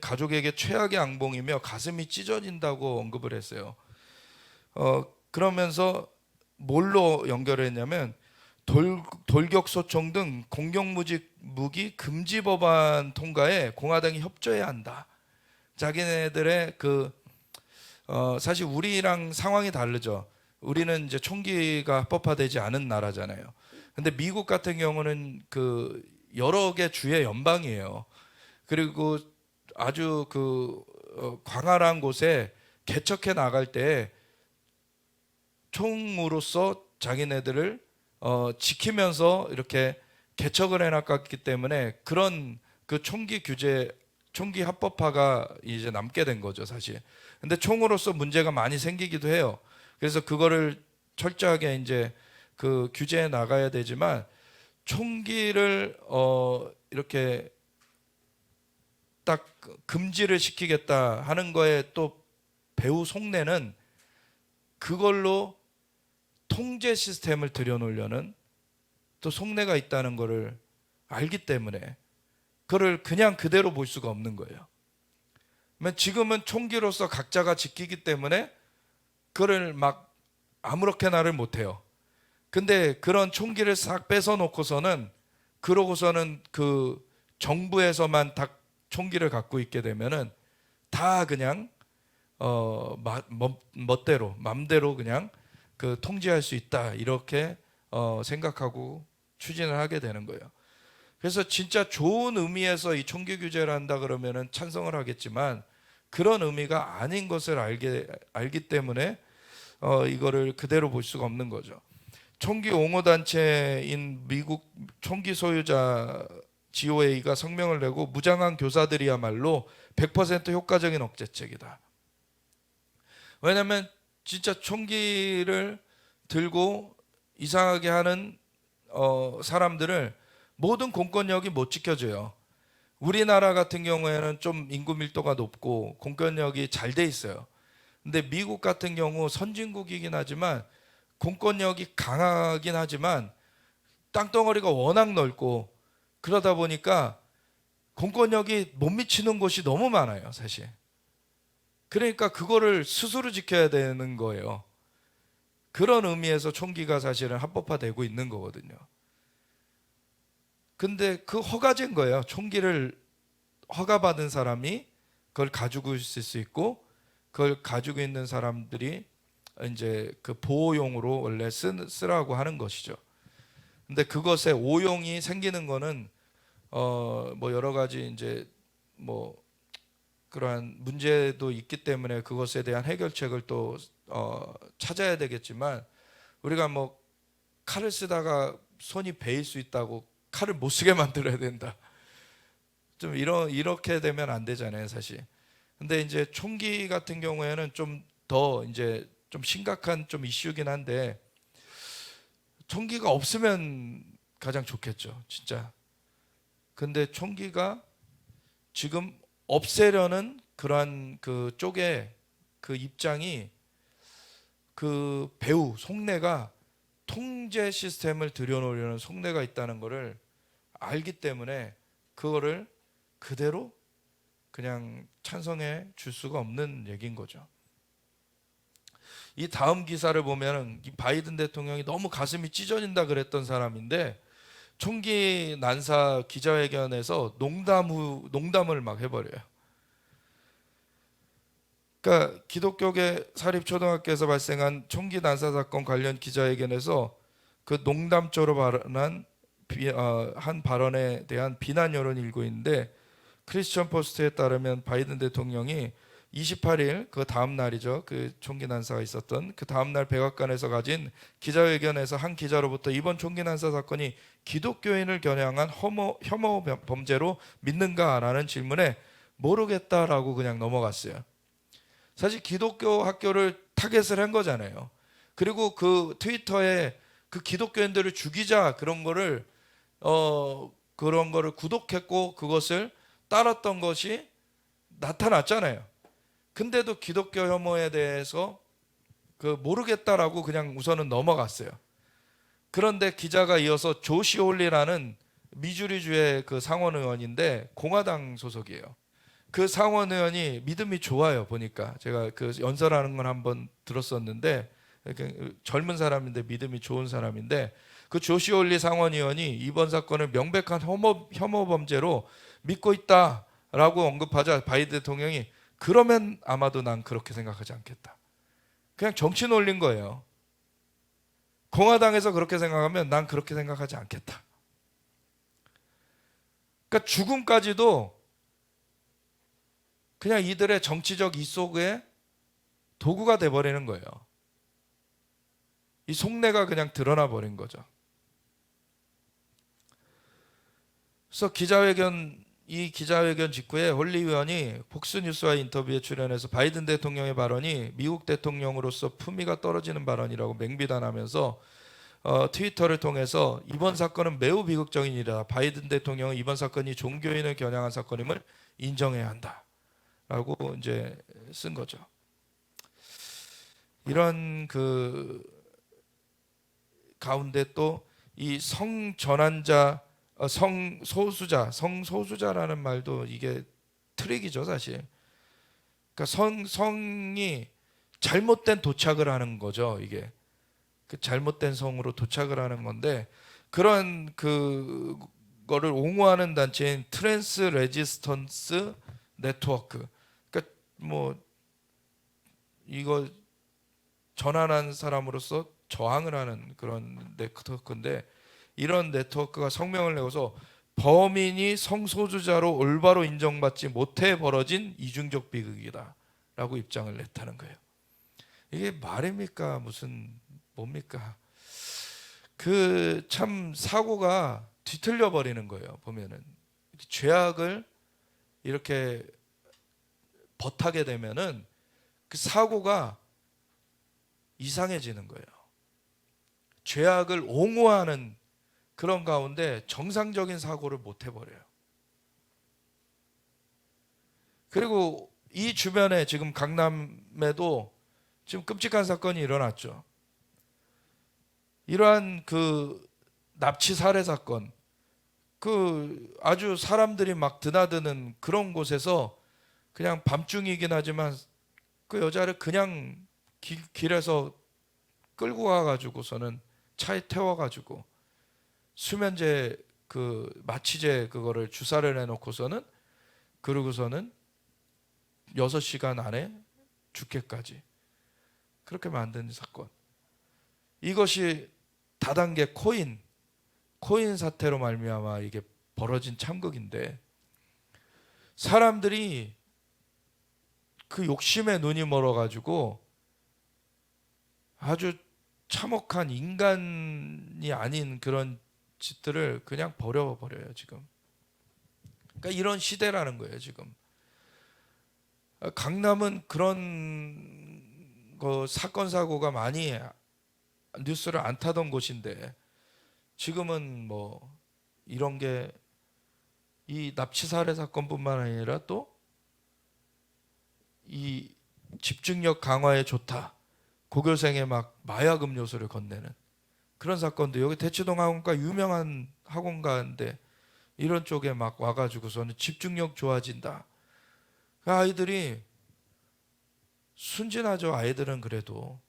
Speaker 1: 최악의 악몽이며 가슴이 찢어진다고 언급을 했어요. 그러면서 뭘로 연결했냐면 돌격소총 등 공격무기 금지 법안 통과에 공화당이 협조해야 한다. 자기네들의 사실 우리랑 상황이 다르죠. 우리는 이제 총기가 합법화되지 않은 나라잖아요. 근데 미국 같은 경우는 여러 개 주의 연방이에요. 그리고 아주 광활한 곳에 개척해 나갈 때 총으로서 자기네들을 지키면서 이렇게 개척을 해놨기 때문에 그런 총기 규제, 총기 합법화가 이제 남게 된 거죠, 사실. 근데 총으로서 문제가 많이 생기기도 해요. 그래서 그거를 철저하게 이제 규제해 나가야 되지만 총기를 이렇게 딱 금지를 시키겠다 하는 거에 또 배후 속내는 그걸로 통제 시스템을 들여놓으려는 또 속내가 있다는 것을 알기 때문에 그걸 그냥 그대로 볼 수가 없는 거예요. 지금은 총기로서 각자가 지키기 때문에 그걸 막 아무렇게나를 못해요. 근데 그런 총기를 싹 뺏어 놓고서는 그러고서는 정부에서만 다 총기를 갖고 있게 되면은 다 그냥 멋대로 맘대로 그냥 통제할 수 있다 이렇게 생각하고 추진을 하게 되는 거예요. 그래서 진짜 좋은 의미에서 이 총기 규제를 한다 그러면은 찬성을 하겠지만 그런 의미가 아닌 것을 알기 때문에 이거를 그대로 볼 수가 없는 거죠. 총기 옹호 단체인 미국 총기 소유자 GOA가 성명을 내고 무장한 교사들이야말로 100% 효과적인 억제책이다. 왜냐하면 진짜 총기를 들고 이상하게 하는 사람들을 모든 공권력이 못 지켜줘요. 우리나라 같은 경우에는 좀 인구 밀도가 높고 공권력이 잘 돼 있어요. 근데 미국 같은 경우 선진국이긴 하지만 공권력이 강하긴 하지만 땅덩어리가 워낙 넓고 그러다 보니까 공권력이 못 미치는 곳이 너무 많아요, 사실. 그러니까 그거를 스스로 지켜야 되는 거예요. 그런 의미에서 총기가 사실은 합법화되고 있는 거거든요. 근데 허가제인 거예요. 총기를 허가받은 사람이 그걸 가지고 있을 수 있고 그걸 가지고 있는 사람들이 이제 보호용으로 원래 쓰라고 하는 것이죠. 근데 그것에 오용이 생기는 거는 뭐 여러 가지 이제 뭐 그러한 문제도 있기 때문에 그것에 대한 해결책을 또 찾아야 되겠지만 우리가 뭐 칼을 쓰다가 손이 베일 수 있다고 칼을 못 쓰게 만들어야 된다. 좀 이렇게 되면 안 되잖아요, 사실. 근데 이제 총기 같은 경우에는 좀 더 이제 좀 심각한 좀 이슈긴 한데 총기가 없으면 가장 좋겠죠, 진짜. 근데 총기가 지금 없애려는 그러한 쪽의 입장이 배후 속내가 통제 시스템을 들여놓으려는 속내가 있다는 것을 알기 때문에 그거를 그대로 그냥 찬성해 줄 수가 없는 얘기인 거죠. 이 다음 기사를 보면은 이 바이든 대통령이 너무 가슴이 찢어진다 그랬던 사람인데 총기 난사 기자회견에서 농담을 막 해버려요. 그러니까 기독교계 사립초등학교에서 발생한 총기 난사 사건 관련 기자회견에서 농담조로 발언한 한 발언에 대한 비난 여론이 일고 있는데 크리스천 포스트에 따르면 바이든 대통령이 28일 다음 날이죠. 총기 난사가 있었던 다음 날 백악관에서 가진 기자회견에서 한 기자로부터 이번 총기 난사 사건이 기독교인을 겨냥한 혐오 범죄로 믿는가라는 질문에 모르겠다라고 그냥 넘어갔어요. 사실 기독교 학교를 타겟을 한 거잖아요. 그리고 트위터에 기독교인들을 죽이자 그런 거를 구독했고 그것을 따랐던 것이 나타났잖아요. 근데도 기독교 혐오에 대해서 모르겠다라고 그냥 우선은 넘어갔어요. 그런데 기자가 이어서 조시 홀리라는 미주리주의 상원 의원인데 공화당 소속이에요. 상원 의원이 믿음이 좋아요. 보니까 제가 연설하는 건 한번 들었었는데 그러니까 젊은 사람인데 믿음이 좋은 사람인데 그 조시올리 상원의원이 이번 사건을 명백한 혐오 범죄로 믿고 있다라고 언급하자 바이든 대통령이 그러면 아마도 난 그렇게 생각하지 않겠다. 그냥 정치 놀린 거예요. 공화당에서 그렇게 생각하면 난 그렇게 생각하지 않겠다. 그러니까 죽음까지도 그냥 이들의 정치적 이속의 도구가 돼버리는 거예요. 이 속내가 그냥 드러나 버린 거죠. 그래서 이 기자회견 직후에 홀리 의원이 폭스뉴스와 인터뷰에 출연해서 바이든 대통령의 발언이 미국 대통령으로서 품위가 떨어지는 발언이라고 맹비난하면서 트위터를 통해서 이번 사건은 매우 비극적인 일이다. 바이든 대통령은 이번 사건이 종교인을 겨냥한 사건임을 인정해야 한다라고 이제 쓴 거죠. 이런 그 가운데 또 이 성전환자, 성소수자라는 말도 이게 트릭이죠, 사실. 그러니까 성이 잘못된 도착을 하는 거죠, 이게. 그 잘못된 성으로 도착을 하는 건데 그런 그거를 옹호하는 단체인 트랜스 레지스턴스 네트워크. 그러니까 뭐 이거 전환한 사람으로서 저항을 하는 그런 네트워크인데 이런 네트워크가 성명을 내고서 범인이 성소수자로 올바로 인정받지 못해 벌어진 이중적 비극이다라고 입장을 냈다는 거예요. 이게 말입니까? 무슨 뭡니까? 그 참 사고가 뒤틀려 버리는 거예요. 보면은 죄악을 이렇게 버타게 되면은 그 사고가 이상해지는 거예요. 죄악을 옹호하는 그런 가운데 정상적인 사고를 못 해버려요. 그리고 이 주변에 지금 강남에도 지금 끔찍한 사건이 일어났죠. 이러한 그 납치 살해 사건, 그 아주 사람들이 막 드나드는 그런 곳에서 그냥 밤중이긴 하지만 그 여자를 그냥 길에서 끌고 가가지고서는 차에 태워가지고 수면제 그 마취제 그거를 주사를 해놓고서는 그러고서는 6시간 안에 죽게까지 그렇게 만든 사건. 이것이 다단계 코인 사태로 말미암아 이게 벌어진 참극인데 사람들이 그 욕심에 눈이 멀어가지고 아주 참혹한 인간이 아닌 그런 짓들을 그냥 버려버려요 지금. 그러니까 이런 시대라는 거예요 지금. 강남은 그런 거 사건 사고가 많이 뉴스를 안 타던 곳인데 지금은 뭐 이런 게 이 납치 살해 사건뿐만 아니라 또 이 집중력 강화에 좋다. 고교생에 막 마약 음료수를 건네는 그런 사건도 여기 대치동 학원가 유명한 학원가인데 이런 쪽에 막 와가지고서는 집중력 좋아진다. 아이들이 순진하죠. 아이들은 그래도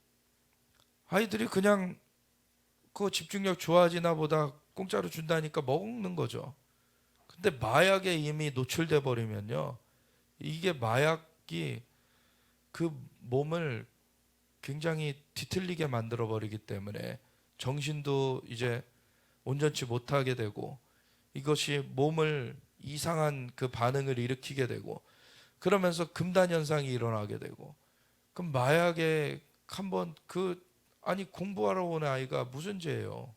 Speaker 1: 아이들이 그냥 그 집중력 좋아지나 보다 공짜로 준다니까 먹는 거죠. 근데 마약에 이미 노출돼 버리면요. 이게 마약이 그 몸을 굉장히 뒤틀리게 만들어 버리기 때문에 정신도 이제 온전치 못하게 되고 이것이 몸을 이상한 그 반응을 일으키게 되고 그러면서 금단 현상이 일어나게 되고 그럼 마약에 한번 아니 공부하러 온 아이가 무슨 죄예요?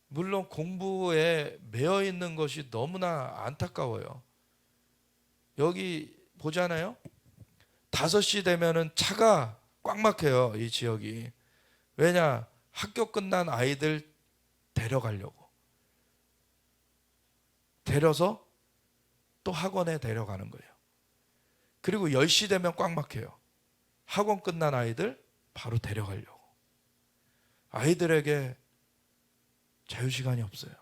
Speaker 1: 물론 공부에 매여 있는 것이 너무나 안타까워요. 여기 보잖아요. 5시 되면은 차가 꽉 막혀요. 이 지역이. 왜냐? 학교 끝난 아이들 데려가려고. 데려서 또 학원에 데려가는 거예요. 그리고 10시 되면 꽉 막혀요. 학원 끝난 아이들 바로 데려가려고. 아이들에게 자유시간이 없어요.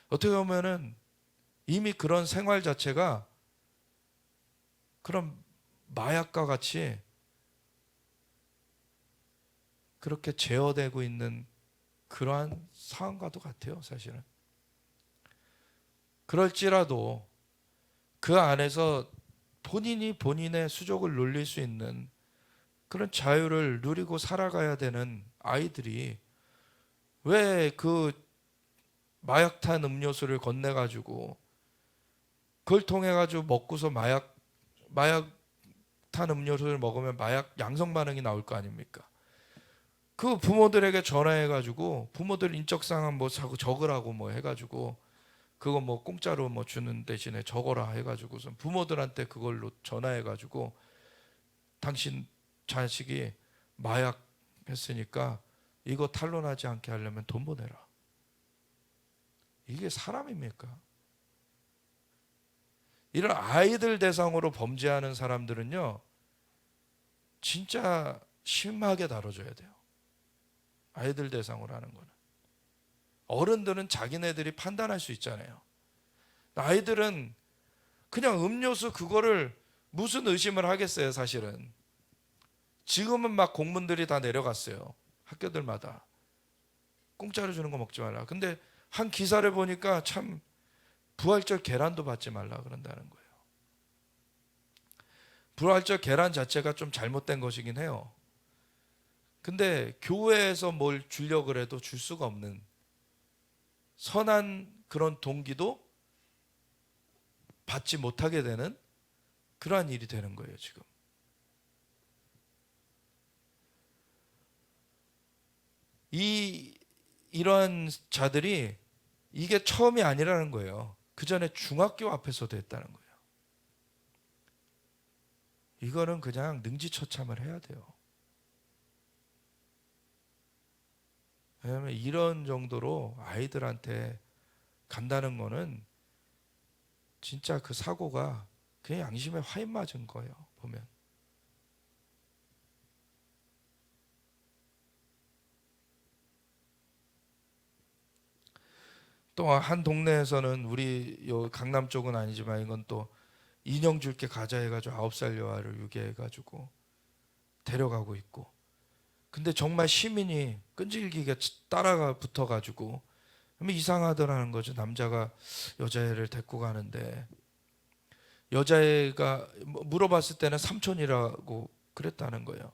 Speaker 1: 어떻게 보면은 이미 그런 생활 자체가 그런 마약과 같이 그렇게 제어되고 있는 그러한 상황과도 같아요, 사실은. 그럴지라도 그 안에서 본인이 본인의 수족을 놀릴 수 있는 그런 자유를 누리고 살아가야 되는 아이들이 왜 그 마약탄 음료수를 건네가지고 그걸 통해가지고 먹고서 마약탄 음료수를 먹으면 마약 양성 반응이 나올 거 아닙니까? 그 부모들에게 전화해가지고 부모들 인적사항 뭐 적으라고 뭐 해가지고 그거 뭐 공짜로 뭐 주는 대신에 적어라 해가지고서 부모들한테 그걸로 전화해가지고 당신 자식이 마약 했으니까 이거 탄론하지 않게 하려면 돈 보내라. 이게 사람입니까? 이런 아이들 대상으로 범죄하는 사람들은요, 진짜 심하게 다뤄줘야 돼요. 아이들 대상으로 하는 거는. 어른들은 자기네들이 판단할 수 있잖아요. 아이들은 그냥 음료수 그거를 무슨 의심을 하겠어요, 사실은. 지금은 막 공문들이 다 내려갔어요. 학교들마다. 공짜로 주는 거 먹지 말라. 근데 한 기사를 보니까 참 부활절 계란도 받지 말라 그런다는 거예요. 부활절 계란 자체가 좀 잘못된 것이긴 해요. 근데 교회에서 뭘 주려고 해도 줄 수가 없는 선한 그런 동기도 받지 못하게 되는 그러한 일이 되는 거예요, 지금. 이러한 자들이 이게 처음이 아니라는 거예요. 그 전에 중학교 앞에서도 했다는 거예요. 이거는 그냥 능지처참을 해야 돼요. 왜냐하면 이런 정도로 아이들한테 간다는 거는 진짜 그 사고가 그냥 양심에 화인 맞은 거예요, 보면. 또 한 동네에서는 우리 요 강남 쪽은 아니지만 이건 또 인형 줄게 가자 해가지고 9살 여아를 유괴해가지고 데려가고 있고, 근데 정말 시민이 끈질기게 따라가 붙어가지고 이상하더라는 거죠. 남자가 여자애를 데리고 가는데 여자애가 물어봤을 때는 삼촌이라고 그랬다는 거예요.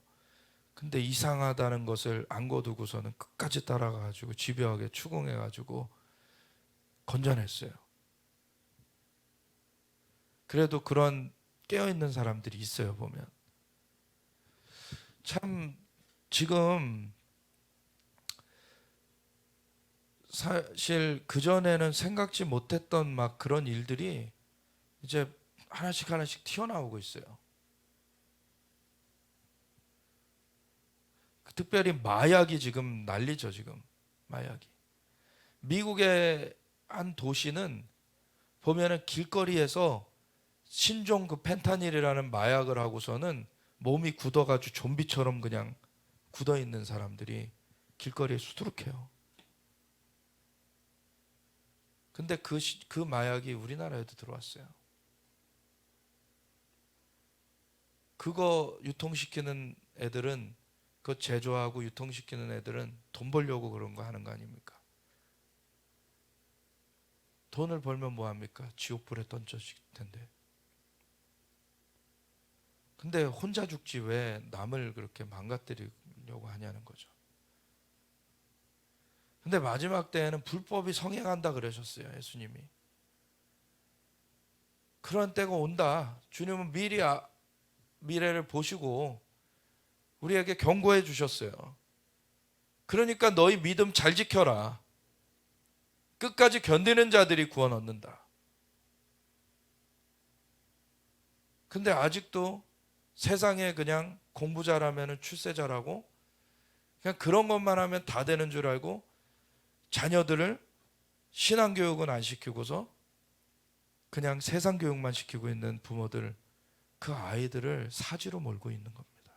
Speaker 1: 근데 이상하다는 것을 안거두고서는 끝까지 따라가가지고 집요하게 추궁해가지고 건져냈어요. 그래도 그런 깨어있는 사람들이 있어요, 보면. 참 지금 사실 그전에는 생각지 못했던 막 그런 일들이 이제 하나씩 하나씩 튀어나오고 있어요. 특별히 마약이 지금 난리죠, 지금. 마약이. 미국의 한 도시는 보면은 길거리에서 신종 그 펜타닐이라는 마약을 하고서는 몸이 굳어가지고 좀비처럼 그냥 굳어 있는 사람들이 길거리에 수두룩해요. 근데 그 마약이 우리나라에도 들어왔어요. 그거 유통시키는 애들은, 그거 제조하고 유통시키는 애들은 돈 벌려고 그런 거 하는 거 아닙니까? 돈을 벌면 뭐 합니까? 지옥불에 던져질 텐데. 근데 혼자 죽지 왜 남을 그렇게 망가뜨리려고 하냐는 거죠. 근데 마지막 때에는 불법이 성행한다 그러셨어요, 예수님이. 그런 때가 온다. 주님은 미리 미래를 보시고 우리에게 경고해 주셨어요. 그러니까 너희 믿음 잘 지켜라. 끝까지 견디는 자들이 구원 얻는다. 근데 아직도 세상에 그냥 공부 잘하면 출세 잘하고 그냥 그런 것만 하면 다 되는 줄 알고 자녀들을 신앙교육은 안 시키고서 그냥 세상 교육만 시키고 있는 부모들, 그 아이들을 사지로 몰고 있는 겁니다.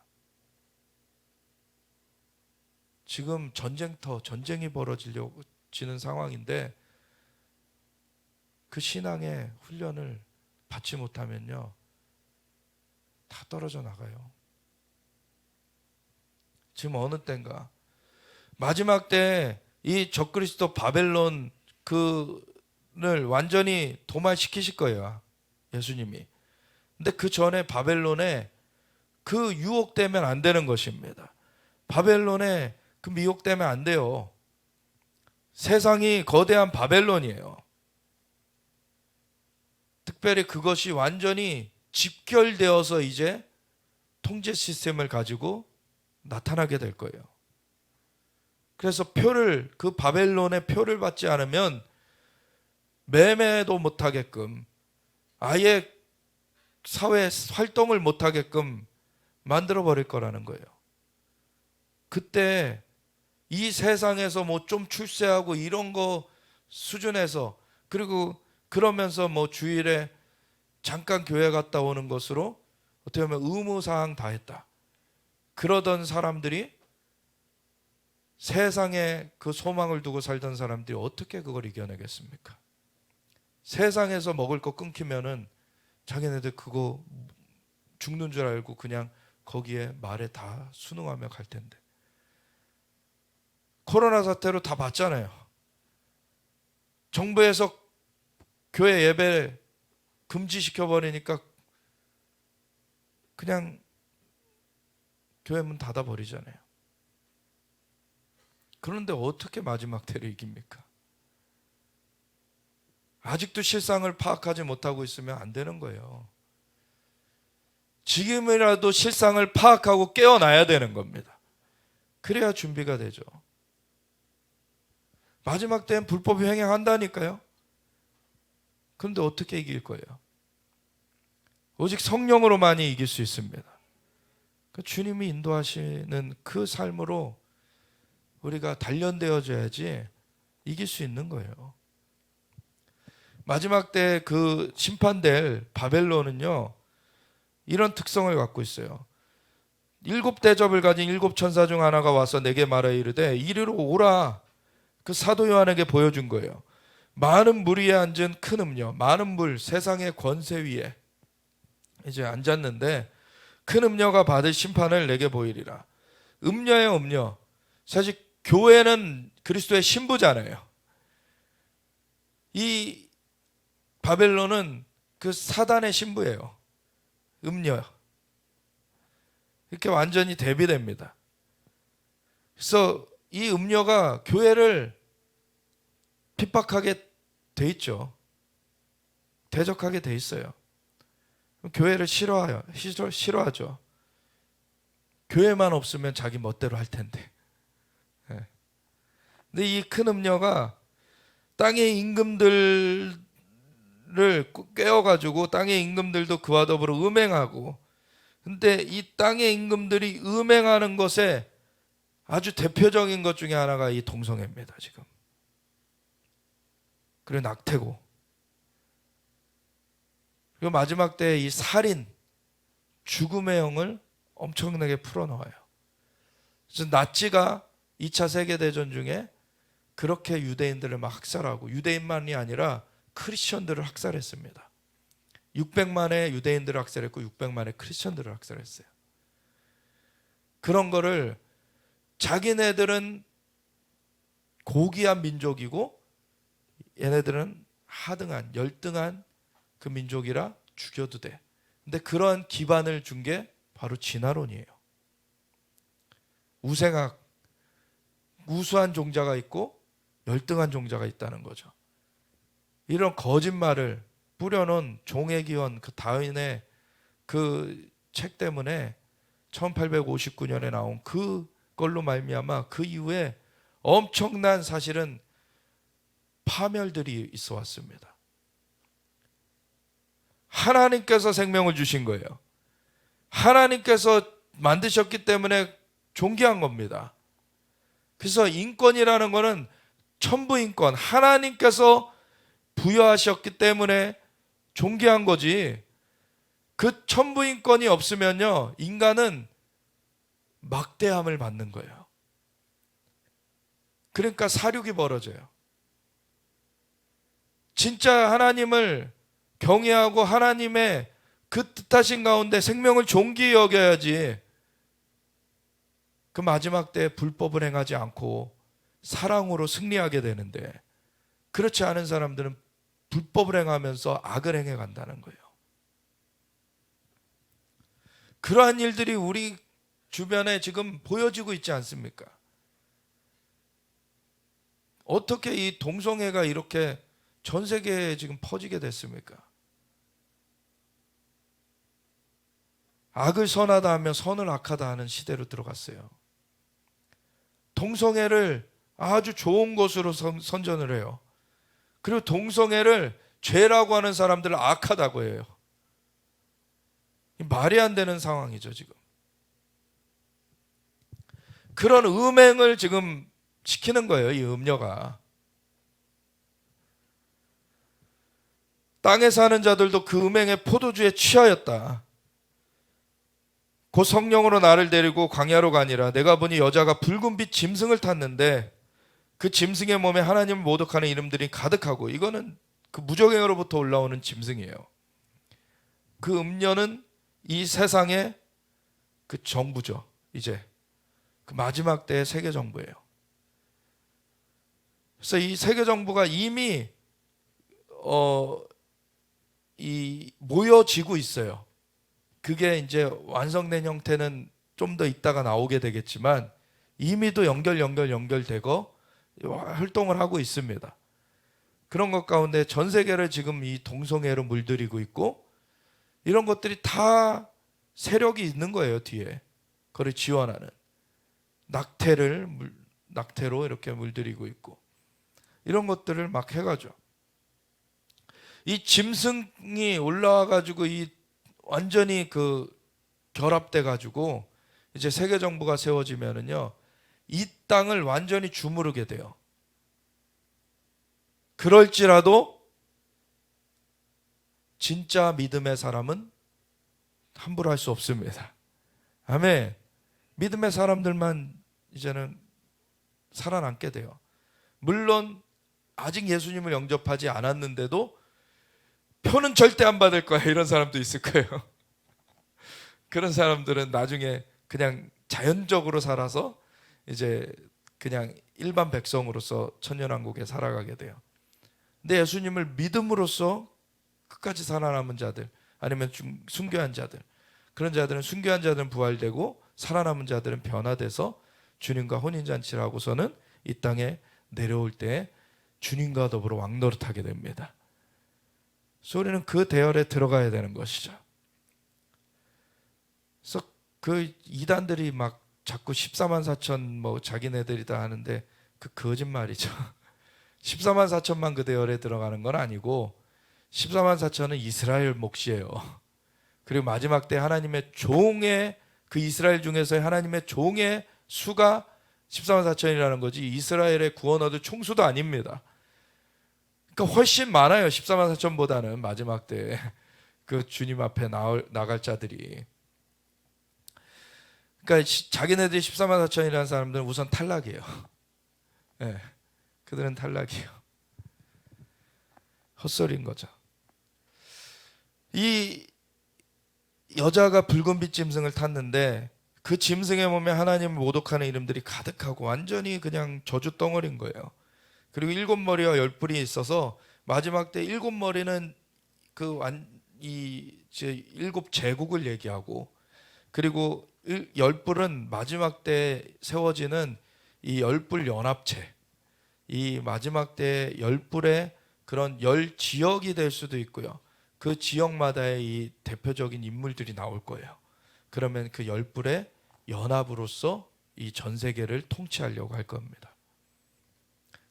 Speaker 1: 지금 전쟁이 벌어지는 상황인데 그 신앙의 훈련을 받지 못하면요, 다 떨어져 나가요. 지금 어느 때인가 마지막 때 이 적그리스도 바벨론 그를 완전히 도말시키실 거예요, 예수님이. 근데 그 전에 바벨론에 그 유혹되면 안 되는 것입니다. 바벨론에 그 미혹되면 안 돼요. 세상이 거대한 바벨론이에요. 특별히 그것이 완전히 집결되어서 이제 통제 시스템을 가지고 나타나게 될 거예요. 그래서 그 바벨론의 표를 받지 않으면 매매도 못하게끔, 아예 사회 활동을 못하게끔 만들어 버릴 거라는 거예요. 그때 이 세상에서 뭐 좀 출세하고 이런 거 수준에서, 그리고 그러면서 뭐 주일에 잠깐 교회 갔다 오는 것으로 어떻게 보면 의무사항 다 했다, 그러던 사람들이, 세상에 그 소망을 두고 살던 사람들이 어떻게 그걸 이겨내겠습니까? 세상에서 먹을 거 끊기면은 자기네들 그거 죽는 줄 알고 그냥 거기에 말에 다 순응하며 갈 텐데. 코로나 사태로 다 봤잖아요. 정부에서 교회 예배 금지시켜버리니까 그냥 교회 문 닫아버리잖아요. 그런데 어떻게 마지막 때를 이깁니까? 아직도 실상을 파악하지 못하고 있으면 안 되는 거예요. 지금이라도 실상을 파악하고 깨어나야 되는 겁니다. 그래야 준비가 되죠. 마지막 때는 불법이 횡행한다니까요. 그런데 어떻게 이길 거예요? 오직 성령으로만이 이길 수 있습니다. 주님이 인도하시는 그 삶으로 우리가 단련되어져야지 이길 수 있는 거예요. 마지막 때 그 심판될 바벨론은요, 이런 특성을 갖고 있어요. 7 대접을 가진 7 천사 중 하나가 와서 내게 말하여 이르되 이리로 오라. 그 사도 요한에게 보여준 거예요. 많은 물 위에 앉은 큰 음녀, 많은 물, 세상의 권세 위에 이제 앉았는데 큰 음녀가 받을 심판을 내게 보이리라. 음녀예요, 음녀. 사실 교회는 그리스도의 신부잖아요. 이 바벨론은 그 사단의 신부예요. 음녀. 이렇게 완전히 대비됩니다. 그래서 이 음녀가 교회를 핍박하게 돼 있죠. 대적하게 돼 있어요. 교회를 싫어하죠. 교회만 없으면 자기 멋대로 할 텐데. 근데 이 큰 음녀가 땅의 임금들을 깨워가지고 땅의 임금들도 그와 더불어 음행하고, 근데 이 땅의 임금들이 음행하는 것에 아주 대표적인 것 중에 하나가 이 동성애입니다. 지금. 그리고 낙태고, 그리고 마지막 때 이 살인, 죽음의 영을 엄청나게 풀어놓아요. 그래서 나치가 2차 세계대전 중에 그렇게 유대인들을 막 학살하고, 유대인만이 아니라 크리스천들을 학살했습니다. 600만의 유대인들을 학살했고 600만의 크리스천들을 학살했어요. 그런 거를 자기네들은 고귀한 민족이고 얘네들은 하등한, 열등한 그 민족이라 죽여도 돼. 근데 그런 기반을 준 게 바로 진화론이에요. 우생학, 우수한 종자가 있고 열등한 종자가 있다는 거죠. 이런 거짓말을 뿌려놓은 종의 기원, 그 다윈의 그 책 때문에 1859년에 나온 그걸로 말미암아 그 이후에 엄청난 사실은 파멸들이 있어 왔습니다. 하나님께서 생명을 주신 거예요. 하나님께서 만드셨기 때문에 존귀한 겁니다. 그래서 인권이라는 거는 천부인권, 하나님께서 부여하셨기 때문에 존귀한 거지, 그 천부인권이 없으면요 인간은 막대함을 받는 거예요. 그러니까 사륙이 벌어져요. 진짜 하나님을 경외하고 하나님의 그 뜻하신 가운데 생명을 존귀히 여겨야지 그 마지막 때에 불법을 행하지 않고 사랑으로 승리하게 되는데, 그렇지 않은 사람들은 불법을 행하면서 악을 행해 간다는 거예요. 그러한 일들이 우리 주변에 지금 보여지고 있지 않습니까? 어떻게 이 동성애가 이렇게 전 세계에 지금 퍼지게 됐습니까? 악을 선하다 하면 선을 악하다 하는 시대로 들어갔어요. 동성애를 아주 좋은 것으로 선전을 해요. 그리고 동성애를 죄라고 하는 사람들을 악하다고 해요. 말이 안 되는 상황이죠, 지금. 그런 음행을 지금 시키는 거예요, 이 음녀가. 땅에 사는 자들도 그 음행의 포도주에 취하였다. 곧 성령으로 나를 데리고 광야로 가니라. 내가 보니 여자가 붉은빛 짐승을 탔는데 그 짐승의 몸에 하나님을 모독하는 이름들이 가득하고, 이거는 그 무적행으로부터 올라오는 짐승이에요. 그 음녀는 이 세상의 그 정부죠. 이제 그 마지막 때의 세계 정부예요. 그래서 이 세계 정부가 이미 모여지고 있어요. 그게 이제 완성된 형태는 좀 더 있다가 나오게 되겠지만 이미도 연결되고 활동을 하고 있습니다. 그런 것 가운데 전 세계를 지금 이 동성애로 물들이고 있고, 이런 것들이 다 세력이 있는 거예요, 뒤에. 그걸 지원하는. 낙태로 이렇게 물들이고 있고, 이런 것들을 막 해가죠. 이 짐승이 올라와가지고 완전히 결합돼가지고 이제 세계 정부가 세워지면은요, 이 땅을 완전히 주무르게 돼요. 그럴지라도 진짜 믿음의 사람은 함부로 할 수 없습니다. 아멘. 믿음의 사람들만 이제는 살아남게 돼요. 물론 아직 예수님을 영접하지 않았는데도 표는 절대 안 받을 거야, 이런 사람도 있을 거예요. 그런 사람들은 나중에 그냥 자연적으로 살아서 이제 그냥 일반 백성으로서 천년왕국에 살아가게 돼요. 근데 예수님을 믿음으로써 끝까지 살아남은 자들, 아니면 순교한 자들, 그런 자들은, 순교한 자들은 부활되고 살아남은 자들은 변화돼서 주님과 혼인잔치를 하고서는 이 땅에 내려올 때 주님과 더불어 왕노릇하게 됩니다. 그래서 우리는 그 대열에 들어가야 되는 것이죠. 그래서 그 이단들이 막 자꾸 14만 4천 뭐 자기네들이다 하는데 그 거짓말이죠. 14만 4천만 그 대열에 들어가는 건 아니고, 14만 4천은 이스라엘 몫이에요. 그리고 마지막 때 하나님의 종의, 그 이스라엘 중에서 하나님의 종의 수가 14만 4천이라는 거지, 이스라엘의 구원 얻을 총수도 아닙니다. 그러니까 훨씬 많아요, 14만 4천보다는 마지막 때 그 주님 앞에 나갈 자들이. 그러니까 자기네들이 14만 4천이라는 사람들은 우선 탈락이에요. 네, 그들은 탈락이에요. 헛소리인 거죠. 이 여자가 붉은빛 짐승을 탔는데 그 짐승의 몸에 하나님을 모독하는 이름들이 가득하고 완전히 그냥 저주 덩어리인 거예요. 그리고 7머리와 10뿔이 있어서 마지막 때 7머리는 이제 7제국을 얘기하고, 그리고 10뿔은 마지막 때 세워지는 이 10뿔 연합체, 이 마지막 때 10뿔의 그런 10지역이 될 수도 있고요. 그 지역마다의 이 대표적인 인물들이 나올 거예요. 그러면 그 10뿔의 연합으로서 이 전 세계를 통치하려고 할 겁니다.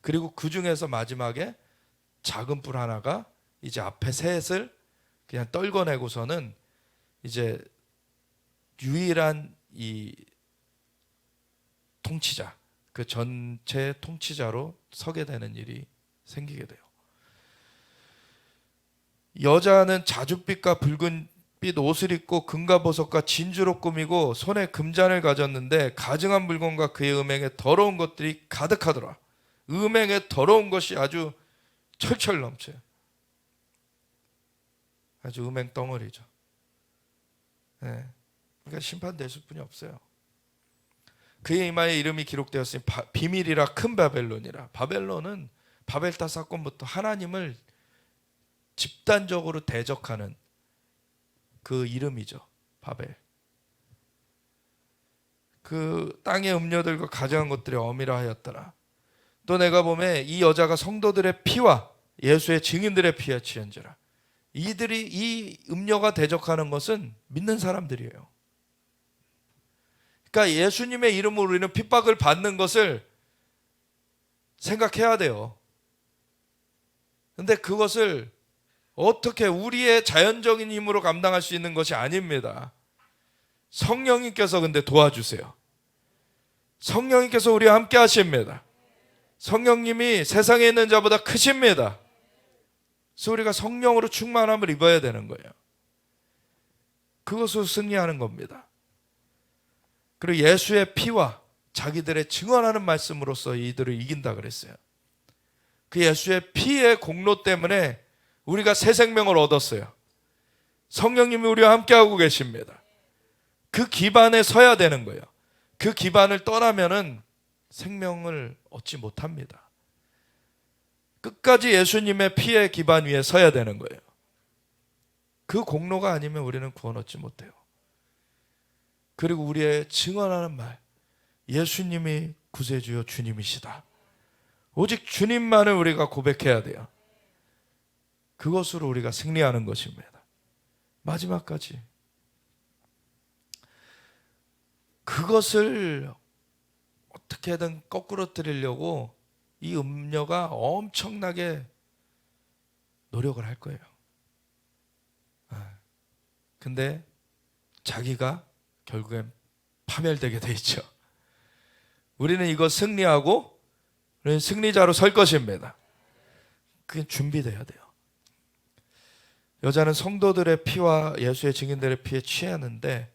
Speaker 1: 그리고 그 중에서 마지막에 작은 뿔 하나가 이제 앞에 셋을 그냥 떨궈내고서는 이제 유일한 이 통치자, 그 전체 통치자로 서게 되는 일이 생기게 돼요. 여자는 자줏빛과 붉은빛 옷을 입고 금과 보석과 진주로 꾸미고 손에 금잔을 가졌는데 가증한 물건과 그의 음행에 더러운 것들이 가득하더라. 음행에 더러운 것이 아주 철철 넘쳐요. 아주 음행 덩어리죠. 네. 그러니까 심판되실 분이 없어요. 그의 이마에 이름이 기록되었으니 비밀이라 큰 바벨론이라. 바벨론은 바벨탑 사건부터 하나님을 집단적으로 대적하는 그 이름이죠. 바벨. 그 땅의 음료들과 가져간 것들이 어미라 하였더라. 또 내가 보매 이 여자가 성도들의 피와 예수의 증인들의 피에 취한지라. 이들이 이 음료가 대적하는 것은 믿는 사람들이에요. 그러니까 예수님의 이름으로 우리는 핍박을 받는 것을 생각해야 돼요. 근데 그것을 어떻게 우리의 자연적인 힘으로 감당할 수 있는 것이 아닙니다. 성령님께서 근데 도와주세요. 성령님께서 우리와 함께 하십니다. 성령님이 세상에 있는 자보다 크십니다. 그래서 우리가 성령으로 충만함을 입어야 되는 거예요. 그것으로 승리하는 겁니다. 그리고 예수의 피와 자기들의 증언하는 말씀으로써 이들을 이긴다 그랬어요. 그 예수의 피의 공로 때문에 우리가 새 생명을 얻었어요. 성령님이 우리와 함께하고 계십니다. 그 기반에 서야 되는 거예요. 그 기반을 떠나면은 생명을 얻지 못합니다. 끝까지 예수님의 피의 기반 위에 서야 되는 거예요. 그 공로가 아니면 우리는 구원 얻지 못해요. 그리고 우리의 증언하는 말, 예수님이 구세주요 주님이시다. 오직 주님만을 우리가 고백해야 돼요. 그것으로 우리가 승리하는 것입니다. 마지막까지 그것을 어떻게든 거꾸러뜨리려고 이 음녀가 엄청나게 노력을 할 거예요. 근데 자기가 결국엔 파멸되게 돼 있죠. 우리는 이거 승리하고 우리는 승리자로 설 것입니다. 그게 준비돼야 돼요. 여자는 성도들의 피와 예수의 증인들의 피에 취하는데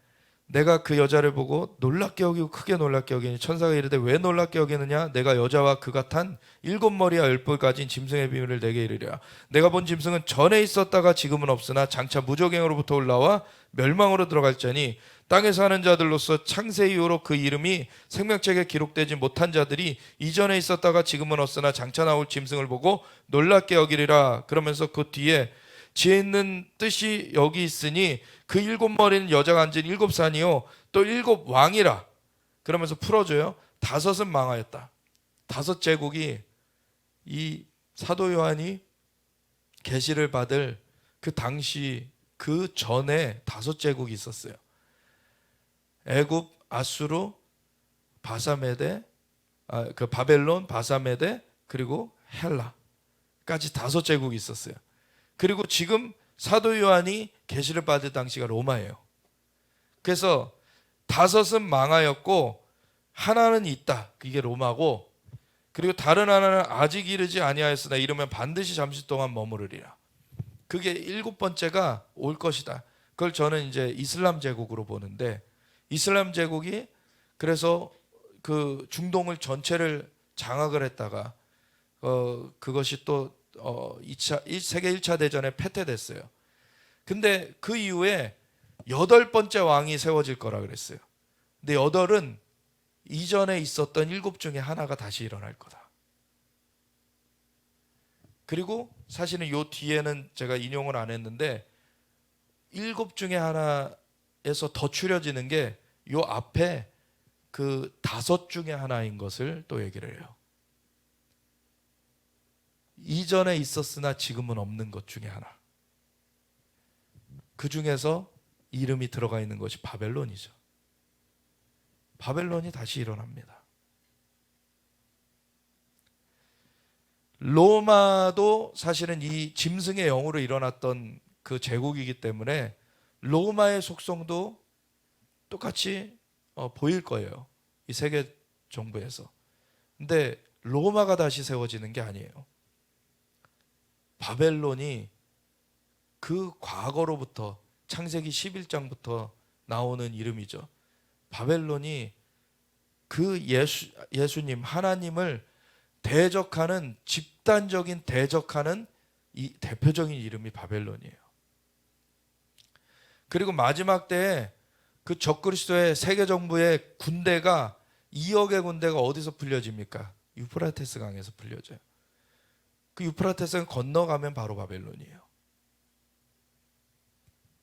Speaker 1: 내가 그 여자를 보고 놀랍게 여기고 크게 놀랍게 여기니 천사가 이르되 왜 놀랍게 여기느냐 내가 여자와 그가 탄 7머리와 10뿔 가진 짐승의 비밀을 내게 이르리라. 내가 본 짐승은 전에 있었다가 지금은 없으나 장차 무저갱으로부터 올라와 멸망으로 들어갈지니 땅에 사는 자들로서 창세 이후로 그 이름이 생명책에 기록되지 못한 자들이 이전에 있었다가 지금은 없으나 장차 나올 짐승을 보고 놀랍게 여기리라. 그러면서 그 뒤에 지혜 있는 뜻이 여기 있으니 그 7머리는 여자가 앉은 7산이요 또 7왕이라. 그러면서 풀어줘요. 5은 망하였다. 5 제국이 이 사도 요한이 계시를 받을 그 당시 그 전에 5 제국이 있었어요. 애굽, 아수르, 바사메데, 그 바벨론, 바사메데 그리고 헬라까지 5 제국이 있었어요. 그리고 지금 사도 요한이 계시를 받을 당시가 로마예요. 그래서 5은 망하였고 하나는 있다. 이게 로마고 그리고 다른 하나는 아직 이르지 아니하였으나 이르면 반드시 잠시 동안 머무르리라. 그게 7번째가 올 것이다. 그걸 저는 이제 이슬람 제국으로 보는데 이슬람 제국이 그래서 그 중동을 전체를 장악을 했다가 그것이 또 세계 1차 대전에 패퇴됐어요. 근데 그 이후에 8번째 왕이 세워질 거라 그랬어요. 근데 8은 이전에 있었던 7 중에 하나가 다시 일어날 거다. 그리고 사실은 요 뒤에는 제가 인용을 안 했는데 7 중에 하나에서 더 추려지는 게 요 앞에 그 5 중에 하나인 것을 또 얘기를 해요. 이전에 있었으나 지금은 없는 것 중에 하나. 그 중에서 이름이 들어가 있는 것이 바벨론이죠. 바벨론이 다시 일어납니다. 로마도 사실은 이 짐승의 영으로 일어났던 그 제국이기 때문에 로마의 속성도 똑같이 보일 거예요. 이 세계 정부에서. 근데 로마가 다시 세워지는 게 아니에요. 바벨론이 그 과거로부터 창세기 11장부터 나오는 이름이죠. 바벨론이 그 예수님 하나님을 대적하는 집단적인 대적하는 이 대표적인 이름이 바벨론이에요. 그리고 마지막 때에 그 적그리스도의 세계 정부의 군대가 2억의 군대가 어디서 풀려집니까? 유프라테스 강에서 풀려져요. 그 유프라테스를 건너가면 바로 바벨론이에요.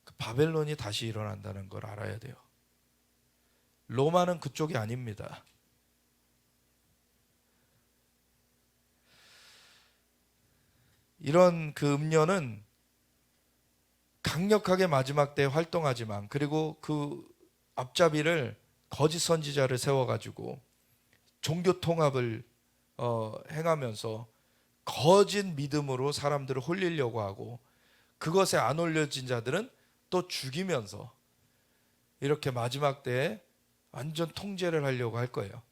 Speaker 1: 그 바벨론이 다시 일어난다는 걸 알아야 돼요. 로마는 그쪽이 아닙니다. 이런 그 음료는 강력하게 마지막 때에 활동하지만, 그리고 그 앞잡이를 거짓 선지자를 세워가지고 종교 통합을 행하면서 거짓 믿음으로 사람들을 홀리려고 하고, 그것에 안 올려진 자들은 또 죽이면서 이렇게 마지막 때에 완전 통제를 하려고 할 거예요.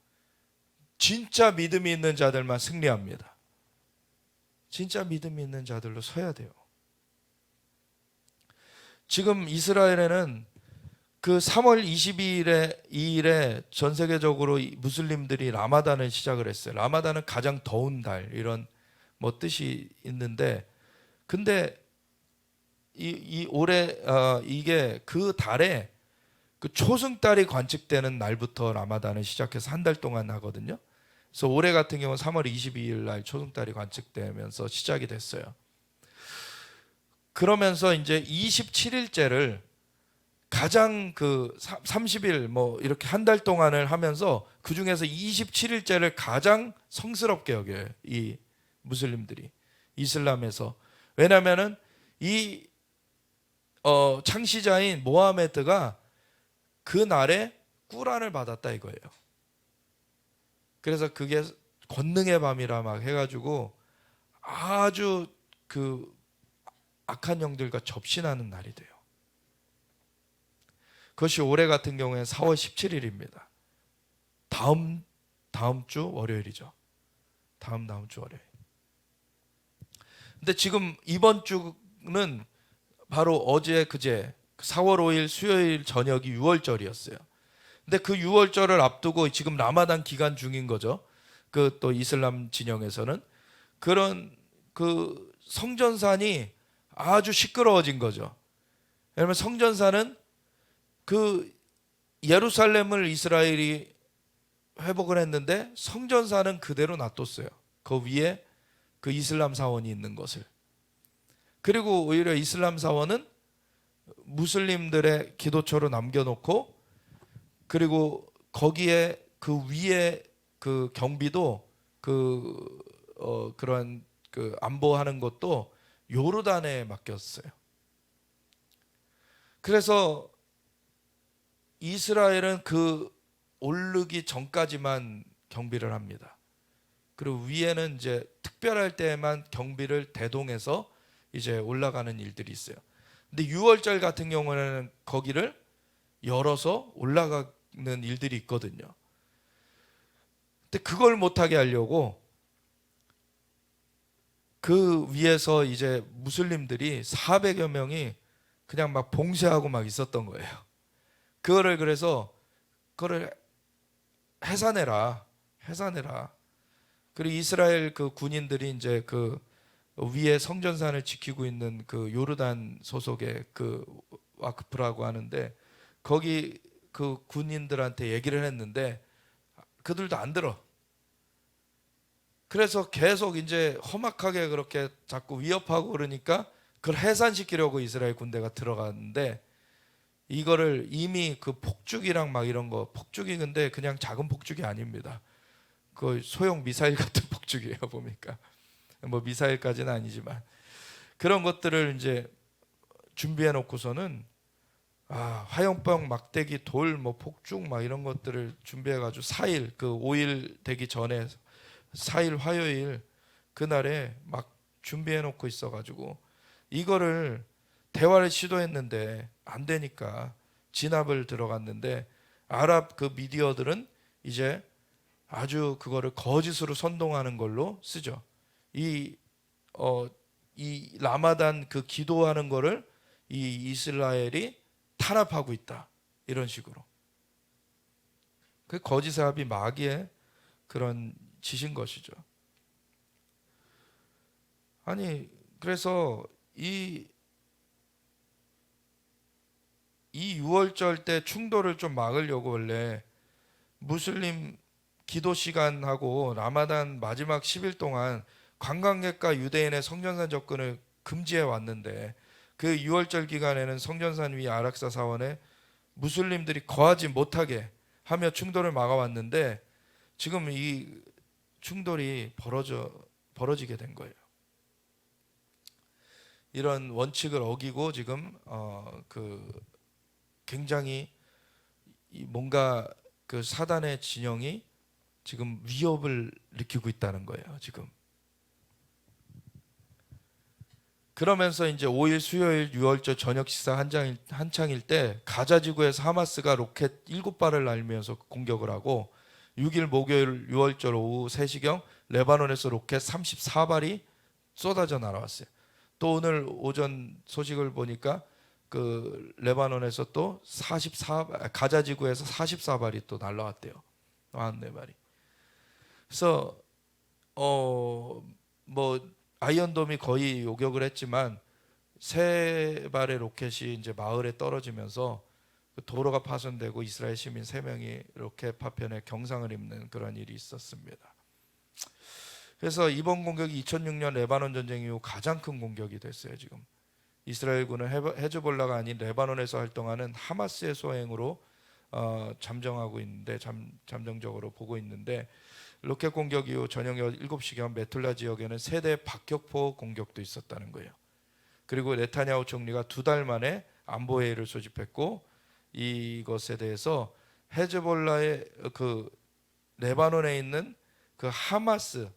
Speaker 1: 진짜 믿음이 있는 자들만 승리합니다. 진짜 믿음이 있는 자들로 서야 돼요. 지금 이스라엘에는 그 3월 22일에 전 세계적으로 무슬림들이 라마단을 시작을 했어요. 라마단은 가장 더운 달, 이런 뭐 뜻이 있는데, 근데 이 올해 이게 그 달에 그 초승달이 관측되는 날부터 라마단을 시작해서 한 달 동안 하거든요. 그래서 올해 같은 경우는 3월 22일 날 초승달이 관측되면서 시작이 됐어요. 그러면서 이제 27일째를 가장 그 30일 뭐 이렇게 한 달 동안을 하면서 그 중에서 27일째를 가장 성스럽게 여겨요. 이 무슬림들이 이슬람에서. 왜냐면은 이 창시자인 모하메드가 그 날에 꾸란을 받았다 이거예요. 그래서 그게 권능의 밤이라 막 해가지고 아주 그 악한 영들과 접신하는 날이 돼요. 그것이 올해 같은 경우에 4월 17일입니다. 다음 주 월요일이죠. 다음 주 월요일. 근데 지금 이번 주는 바로 어제 그제 4월 5일 수요일 저녁이 6월절이었어요. 근데 그 6월절을 앞두고 지금 라마단 기간 중인 거죠. 그 또 이슬람 진영에서는 그런 그 성전산이 아주 시끄러워진 거죠. 왜냐하면 성전산은 그 예루살렘을 이스라엘이 회복을 했는데 성전산은 그대로 놔뒀어요. 그 위에 그 이슬람 사원이 있는 것을. 그리고 오히려 이슬람 사원은 무슬림들의 기도처로 남겨놓고, 그리고 거기에 그 위에 그 경비도 그런 그 안보하는 것도 요르단에 맡겼어요. 그래서 이스라엘은 그 오르기 전까지만 경비를 합니다. 그리고 위에는 이제 특별할 때만 경비를 대동해서 이제 올라가는 일들이 있어요. 근데 6월절 같은 경우는 거기를 열어서 올라가는 일들이 있거든요. 근데 그걸 못하게 하려고 그 위에서 이제 무슬림들이 400여 명이 그냥 막 봉쇄하고 막 있었던 거예요. 그래서 그거를 해산해라. 그리고 이스라엘 그 군인들이 이제 그 위에 성전산을 지키고 있는 그 요르단 소속의 그 와크프라고 하는데, 거기 그 군인들한테 얘기를 했는데 그들도 안 들어. 그래서 계속 이제 험악하게 그렇게 자꾸 위협하고 그러니까 그걸 해산시키려고 이스라엘 군대가 들어갔는데, 이거를 이미 그 폭죽이랑 막 이런 거, 폭죽이 근데 그냥 작은 폭죽이 아닙니다. 그 소형 미사일 같은 폭죽이에요, 보니까. 뭐 미사일까지는 아니지만 그런 것들을 이제 준비해 놓고서는 화염병, 막대기, 돌, 뭐 폭죽 막 이런 것들을 준비해 가지고 4일, 그 5일 되기 전에 4일 화요일 그날에 막 준비해 놓고 있어 가지고 이거를 대화를 시도했는데 안 되니까 진압을 들어갔는데, 아랍 그 미디어들은 이제 아주 그거를 거짓으로 선동하는 걸로 쓰죠. 이 라마단 그 기도하는 거를 이 이스라엘이 탄압하고 있다, 이런 식으로. 그 거짓의 합이 마귀의 그런 짓인 것이죠. 아니 그래서 이 이 6월절 때 충돌을 좀 막으려고 원래 무슬림 기도 시간하고 라마단 마지막 10일 동안 관광객과 유대인의 성전산 접근을 금지해 왔는데, 그 6월절 기간에는 성전산 위 아락사 사원에 무슬림들이 거하지 못하게 하며 충돌을 막아왔는데, 지금 이 충돌이 벌어지게 된 거예요. 이런 원칙을 어기고 지금 굉장히 뭔가 그 사단의 진영이 지금 위협을 느끼고 있다는 거예요, 지금. 그러면서 이제 5일 수요일 6월절 저녁 식사 한창일 때 가자 지구에서 하마스가 로켓 7발을 날리면서 공격을 하고, 6일 목요일 6월절 오후 3시경 레바논에서 로켓 34발이 쏟아져 날아왔어요. 또 오늘 오전 소식을 보니까 그 레바논에서 또 가자 지구에서 44발이 또 날라왔대요. 44발이. 그래서 뭐 아이언돔이 거의 요격을 했지만 3발의 로켓이 이제 마을에 떨어지면서 도로가 파손되고 이스라엘 시민 3명이 로켓 파편에 경상을 입는 그런 일이 있었습니다. 그래서 이번 공격이 2006년 레바논 전쟁 이후 가장 큰 공격이 됐어요. 지금 이스라엘군은 헤즈볼라가 아닌 레바논에서 활동하는 하마스의 소행으로 잠정하고 있는데, 잠정적으로 보고 있는데, 로켓 공격 이후 저녁 7시경 메툴라 지역에는 세대 박격포 공격도 있었다는 거예요. 그리고 네타냐후 총리가 2달 만에 안보회의를 소집했고, 이것에 대해서 헤즈볼라의 그 레바논에 있는 그 하마스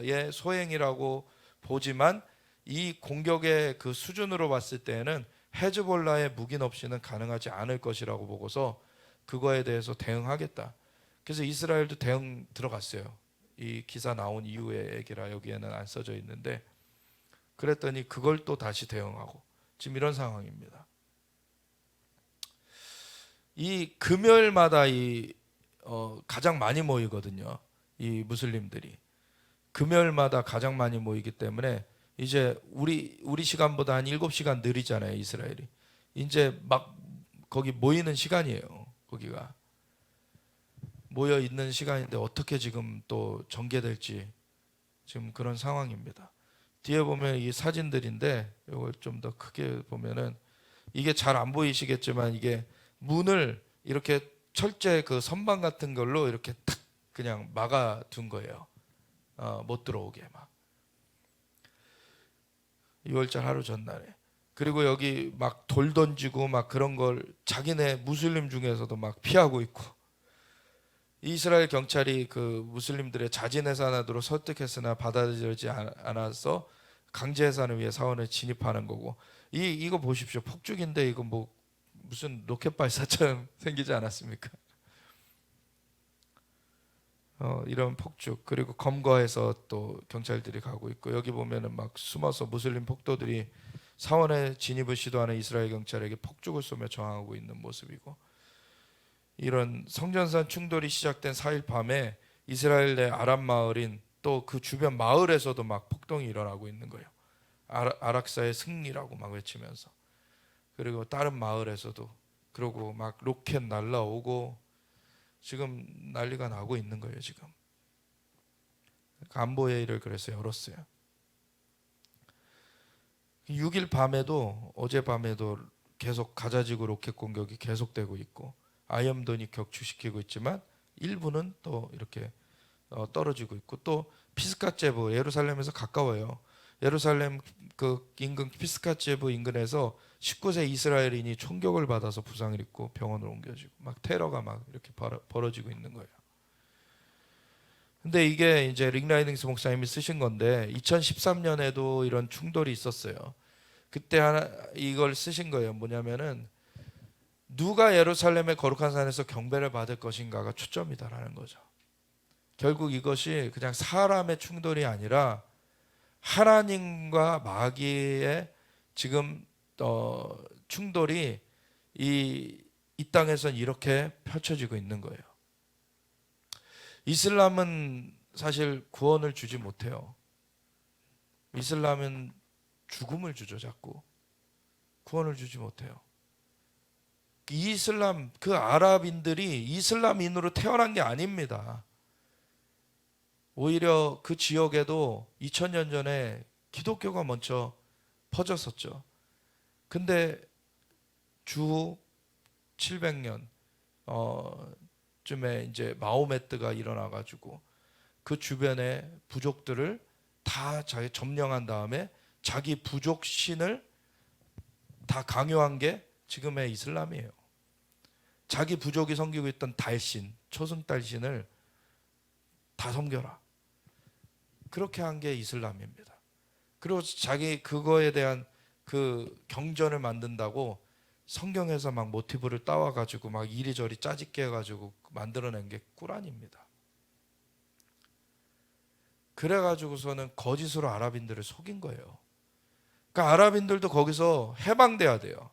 Speaker 1: 의 소행이라고 보지만, 이 공격의 그 수준으로 봤을 때에는 헤즈볼라의 무기 없이는 가능하지 않을 것이라고 보고서 그거에 대해서 대응하겠다. 그래서 이스라엘도 대응 들어갔어요. 이 기사 나온 이후의 얘기라 여기에는 안 써져 있는데, 그랬더니 그걸 또 다시 대응하고 지금 이런 상황입니다. 이 금요일마다 가장 많이 모이거든요. 이 무슬림들이 금요일마다 가장 많이 모이기 때문에 이제 우리 시간보다 한 7시간 느리잖아요, 이스라엘이. 이제 막 거기 모이는 시간이에요. 거기가 모여 있는 시간인데 어떻게 지금 또 전개될지 지금 그런 상황입니다. 뒤에 보면 이 사진들인데, 이걸 좀 더 크게 보면은 이게 잘 안 보이시겠지만, 이게 문을 이렇게 철제 그 선반 같은 걸로 이렇게 탁 그냥 막아둔 거예요. 못 들어오게 막. 6월절 하루 전날에. 그리고 여기 막 돌 던지고 막 그런 걸 자기네 무슬림 중에서도 막 피하고 있고, 이스라엘 경찰이 그 무슬림들의 자진 해산하도록 설득했으나 받아들이지 않아서 강제 해산을 위해 사원에 진입하는 거고, 이거 보십시오. 폭죽인데 이거 뭐 무슨 로켓 발사처럼 생기지 않았습니까? 이런 폭죽, 그리고 검거해서 또 경찰들이 가고 있고, 여기 보면은 막 숨어서 무슬림 폭도들이 사원에 진입을 시도하는 이스라엘 경찰에게 폭죽을 쏘며 저항하고 있는 모습이고, 이런 성전산 충돌이 시작된 4일 밤에 이스라엘 내 아랍 마을인 또 그 주변 마을에서도 막 폭동이 일어나고 있는 거예요. 아락사의 승리라고 막 외치면서. 그리고 다른 마을에서도 그러고 막 로켓 날라오고 지금 난리가 나고 있는 거예요, 지금. 안보회의를 그래서 열었어요. 6일 밤에도, 어젯밤에도 계속 가자지구 로켓 공격이 계속되고 있고, 아이언돔이 격추시키고 있지만 일부는 또 이렇게 떨어지고 있고, 또 피스갓제브, 예루살렘에서 가까워요. 예루살렘 그 인근 피스갓제브 인근에서 19세 이스라엘인이 총격을 받아서 부상을 입고 병원으로 옮겨지고, 막 테러가 막 이렇게 벌어지고 있는 거예요. 근데 이게 이제 릭 라이딩스 목사님이 쓰신 건데, 2013년에도 이런 충돌이 있었어요. 그때 이걸 쓰신 거예요. 뭐냐면은 누가 예루살렘의 거룩한 산에서 경배를 받을 것인가가 초점이다라는 거죠. 결국 이것이 그냥 사람의 충돌이 아니라 하나님과 마귀의 지금 충돌이 이 땅에선 이렇게 펼쳐지고 있는 거예요. 이슬람은 사실 구원을 주지 못해요. 이슬람은 죽음을 주죠. 자꾸 구원을 주지 못해요. 이슬람 그 아랍인들이 이슬람인으로 태어난 게 아닙니다. 오히려 그 지역에도 2000년 전에 기독교가 먼저 퍼졌었죠. 근데 주후 700년 쯤에 이제 마호메트가 일어나 가지고 그 주변의 부족들을 다 자기 점령한 다음에 자기 부족 신을 다 강요한 게 지금의 이슬람이에요. 자기 부족이 섬기고 있던 달신, 초승달신을 다 섬겨라. 그렇게 한 게 이슬람입니다. 그리고 자기 그거에 대한 그 경전을 만든다고 성경에서 막 모티브를 따와 가지고 막 이리저리 짜집게 해 가지고 만들어낸 게 꾸란입니다. 그래 가지고서는 거짓으로 아랍인들을 속인 거예요. 그러니까 아랍인들도 거기서 해방돼야 돼요.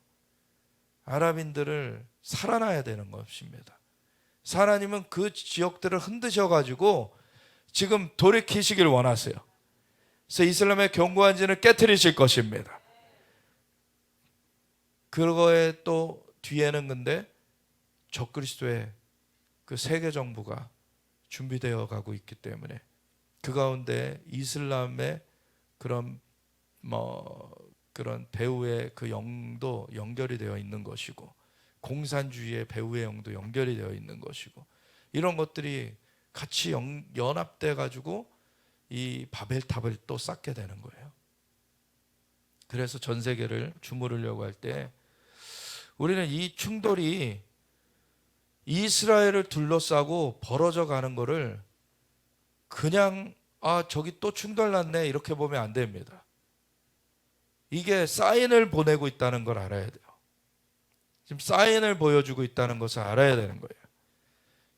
Speaker 1: 아랍인들을 살아나야 되는 것입니다. 하나님은 그 지역들을 흔드셔 가지고 지금 돌이키시길 원하세요. 그래서 이슬람의 견고한 진을 깨트리실 것입니다. 그거에 또 뒤에는 근데 적그리스도의 그 세계 정부가 준비되어 가고 있기 때문에 그 가운데 이슬람의 그런 그런 배후의 그 영도 연결이 되어 있는 것이고, 공산주의의 배후의 영도 연결이 되어 있는 것이고, 이런 것들이 같이 연합돼 가지고 이 바벨탑을 또 쌓게 되는 거예요. 그래서 전 세계를 주무르려고 할 때 우리는 이 충돌이 이스라엘을 둘러싸고 벌어져 가는 거를 그냥 저기 또 충돌 났네 이렇게 보면 안 됩니다. 이게 사인을 보내고 있다는 걸 알아야 돼요. 지금 사인을 보여주고 있다는 것을 알아야 되는 거예요.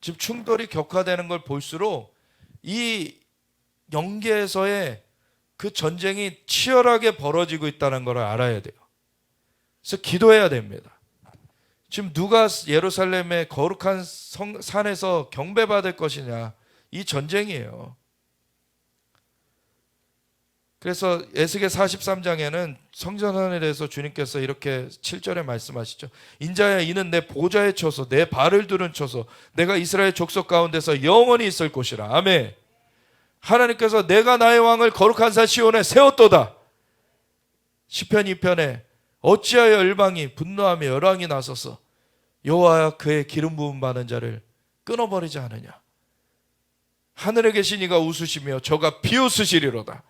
Speaker 1: 지금 충돌이 격화되는 걸 볼수록 이 영계에서의 그 전쟁이 치열하게 벌어지고 있다는 걸 알아야 돼요. 그래서 기도해야 됩니다. 지금 누가 예루살렘의 거룩한 산에서 경배받을 것이냐, 이 전쟁이에요. 그래서 에스겔 43장에는 성전에 대해서 주님께서 이렇게 7절에 말씀하시죠. 인자야, 이는 내 보좌에 쳐서 내 발을 두른 쳐서 내가 이스라엘 족속 가운데서 영원히 있을 곳이라. 아멘. 하나님께서 내가 나의 왕을 거룩한 산 시온에 세웠도다. 시편 2편에 어찌하여 열방이 분노하며 열왕이 나서서 여호와야 그의 기름 부음 받은 자를 끊어버리지 않으냐. 하늘에 계신 이가 웃으시며 저가 비웃으시리로다.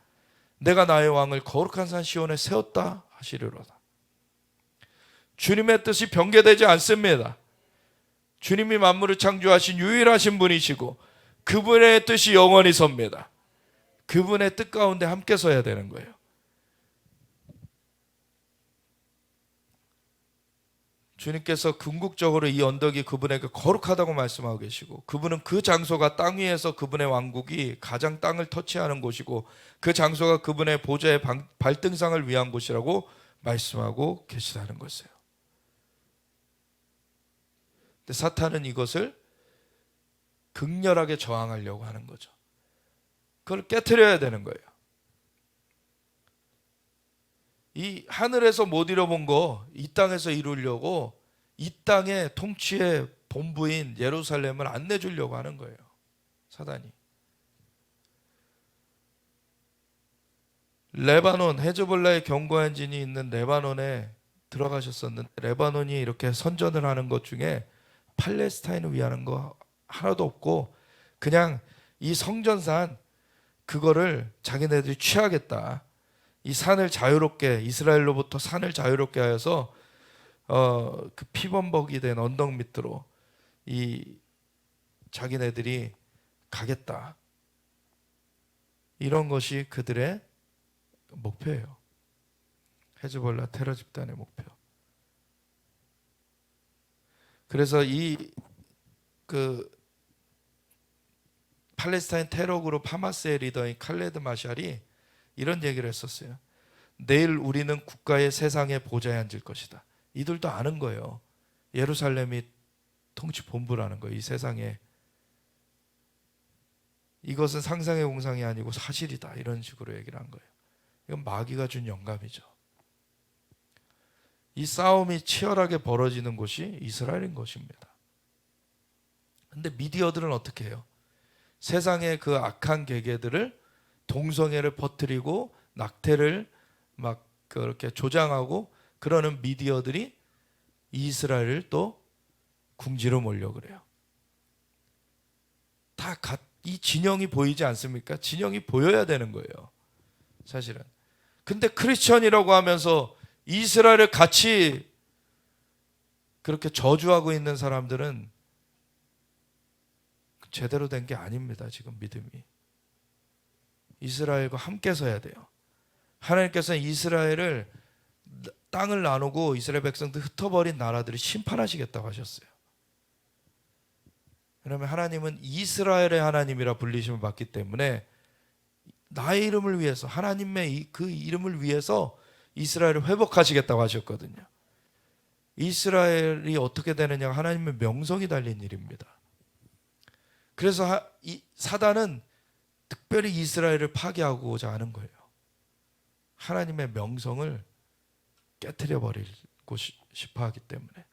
Speaker 1: 내가 나의 왕을 거룩한 산 시온에 세웠다 하시리로다. 주님의 뜻이 변개되지 않습니다. 주님이 만물을 창조하신 유일하신 분이시고 그분의 뜻이 영원히 섭니다. 그분의 뜻 가운데 함께 서야 되는 거예요. 주님께서 궁극적으로 이 언덕이 그분에게 거룩하다고 말씀하고 계시고, 그분은 그 장소가 땅 위에서 그분의 왕국이 가장 땅을 터치하는 곳이고, 그 장소가 그분의 보좌의 발등상을 위한 곳이라고 말씀하고 계시다는 것이에요. 근데 사탄은 이것을 극렬하게 저항하려고 하는 거죠. 그걸 깨트려야 되는 거예요. 이 하늘에서 못 이뤄본 거 이 땅에서 이루려고 이 땅의 통치의 본부인 예루살렘을 안 내주려고 하는 거예요, 사단이. 레바논, 헤즈볼라의 견고한 진이 있는 레바논에 들어가셨었는데, 레바논이 이렇게 선전을 하는 것 중에 팔레스타인을 위하는 거 하나도 없고 그냥 이 성전산 그거를 자기네들이 취하겠다. 이 산을 자유롭게, 이스라엘로부터 산을 자유롭게 하여서 그 피범벅이 된 언덕 밑으로 이 자기네들이 가겠다. 이런 것이 그들의 목표예요. 헤즈볼라 테러 집단의 목표. 그래서 그 팔레스타인 테러 그룹 하마스의 리더인 칼레드 마샬이 이런 얘기를 했었어요. 내일 우리는 국가의 세상의 보좌에 앉을 것이다. 이들도 아는 거예요. 예루살렘이 통치 본부라는 거예요, 이 세상에. 이것은 상상의 공상이 아니고 사실이다, 이런 식으로 얘기를 한 거예요. 이건 마귀가 준 영감이죠. 이 싸움이 치열하게 벌어지는 곳이 이스라엘인 것입니다. 근데 미디어들은 어떻게 해요? 세상의 그 악한 계계들을 동성애를 퍼뜨리고 낙태를 막 그렇게 조장하고 그러는 미디어들이 이스라엘을 또 궁지로 몰려 그래요. 다 이 진영이 보이지 않습니까? 진영이 보여야 되는 거예요, 사실은. 근데 크리스천이라고 하면서 이스라엘을 같이 그렇게 저주하고 있는 사람들은 제대로 된 게 아닙니다. 지금 믿음이. 이스라엘과 함께 서야 돼요. 하나님께서는 이스라엘을 땅을 나누고 이스라엘 백성들 흩어버린 나라들을 심판하시겠다고 하셨어요. 왜냐하면 하나님은 이스라엘의 하나님이라 불리심을 받기 때문에 나의 이름을 위해서, 하나님의 그 이름을 위해서 이스라엘을 회복하시겠다고 하셨거든요. 이스라엘이 어떻게 되느냐가 하나님의 명성이 달린 일입니다. 그래서 사단은 특별히 이스라엘을 파괴하고자 하는 거예요. 하나님의 명성을 깨트려 버리고 싶어 하기 때문에.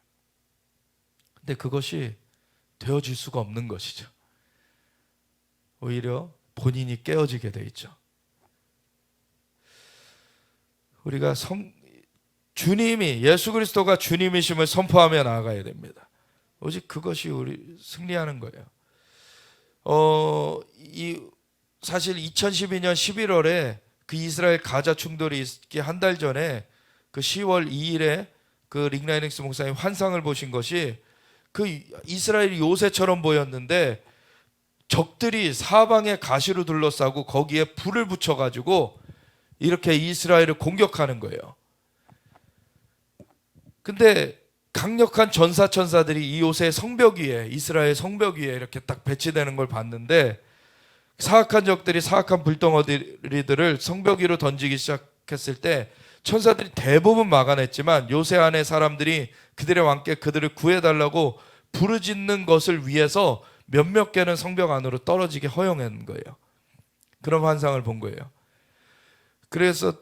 Speaker 1: 근데 그것이 되어질 수가 없는 것이죠. 오히려 본인이 깨어지게 돼 있죠. 우리가 주님이, 예수 그리스도가 주님이심을 선포하며 나아가야 됩니다. 오직 그것이 우리 승리하는 거예요. 사실 2012년 11월에 그 이스라엘 가자 충돌이 있기 한 달 전에 그 10월 2일에 그 릭 라이넥스 목사님 환상을 보신 것이 그 이스라엘이 요새처럼 보였는데 적들이 사방에 가시로 둘러싸고 거기에 불을 붙여가지고 이렇게 이스라엘을 공격하는 거예요. 근데 강력한 전사천사들이 이 요새 성벽 위에, 이스라엘 성벽 위에 이렇게 딱 배치되는 걸 봤는데 사악한 적들이 사악한 불덩어리들을 성벽 위로 던지기 시작했을 때 천사들이 대부분 막아냈지만 요새 안에 사람들이 그들의 왕께 그들을 구해달라고 부르짖는 것을 위해서 몇몇 개는 성벽 안으로 떨어지게 허용한 거예요. 그런 환상을 본 거예요. 그래서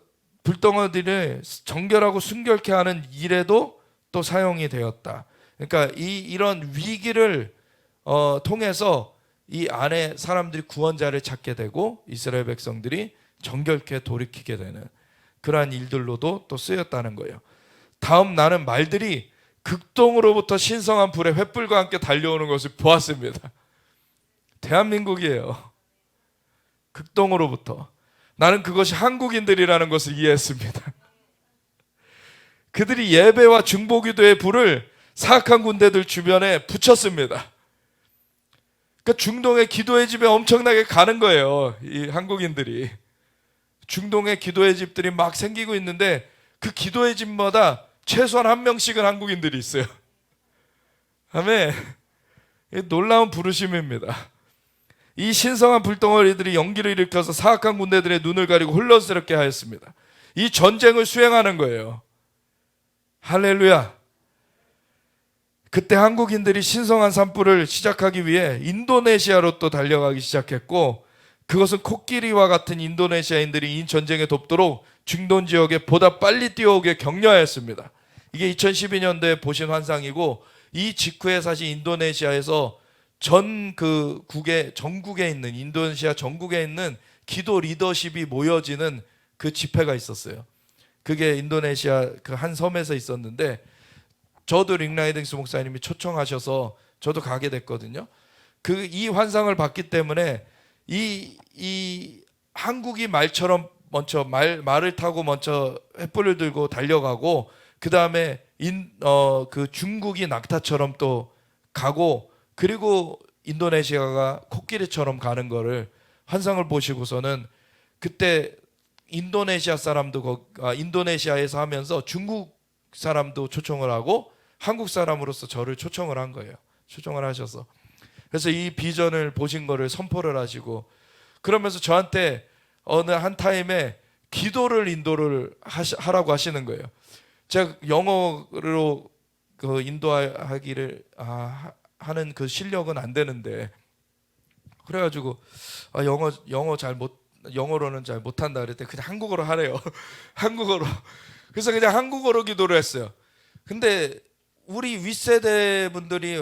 Speaker 1: 불덩어리를 정결하고 순결케 하는 일에도 또 사용이 되었다. 그러니까 이런 위기를 통해서 이 안에 사람들이 구원자를 찾게 되고 이스라엘 백성들이 정결케 돌이키게 되는 그러한 일들로도 또 쓰였다는 거예요. 다음 날은 말들이 극동으로부터 신성한 불의 횃불과 함께 달려오는 것을 보았습니다. 대한민국이에요. 극동으로부터. 나는 그것이 한국인들이라는 것을 이해했습니다. 그들이 예배와 중보기도의 불을 사악한 군대들 주변에 붙였습니다. 그러니까 중동의 기도의 집에 엄청나게 가는 거예요. 이 한국인들이. 중동의 기도의 집들이 막 생기고 있는데 그 기도의 집마다 최소한 한 명씩은 한국인들이 있어요. 아멘. 놀라운 부르심입니다. 이 신성한 불덩어리들이 연기를 일으켜서 사악한 군대들의 눈을 가리고 혼란스럽게 하였습니다. 이 전쟁을 수행하는 거예요. 할렐루야. 그때 한국인들이 신성한 산불을 시작하기 위해 인도네시아로 또 달려가기 시작했고 그것은 코끼리와 같은 인도네시아인들이 이 전쟁에 돕도록 중동 지역에 보다 빨리 뛰어오게 격려하였습니다. 이게 2012년도에 보신 환상이고 이 직후에 사실 인도네시아에서 전국에 있는 인도네시아 전국에 있는 기도 리더십이 모여지는 그 집회가 있었어요. 그게 인도네시아 그 한 섬에서 있었는데 저도 릭 라이넥스 목사님이 초청하셔서 저도 가게 됐거든요. 이 환상을 봤기 때문에 이 한국이 말처럼 먼저 말을 타고 먼저 횃불을 들고 달려가고 그 다음에 그 중국이 낙타처럼 또 가고 그리고 인도네시아가 코끼리처럼 가는 거를 환상을 보시고서는 그때 인도네시아 사람도 인도네시아에서 하면서 중국 사람도 초청을 하고 한국 사람으로서 저를 초청을 한 거예요. 초청을 하셔서. 그래서 이 비전을 보신 거를 선포를 하시고 그러면서 저한테 어느 한 타임에 기도를 인도를 하라고 하시는 거예요. 제가 영어로 그 인도하기를 하는 그 실력은 안 되는데 그래가지고 영어로는 잘 못한다 그랬더니 그냥 한국어로 하래요. 한국어로. 그래서 그냥 한국어로 기도를 했어요. 근데 우리 윗세대 분들이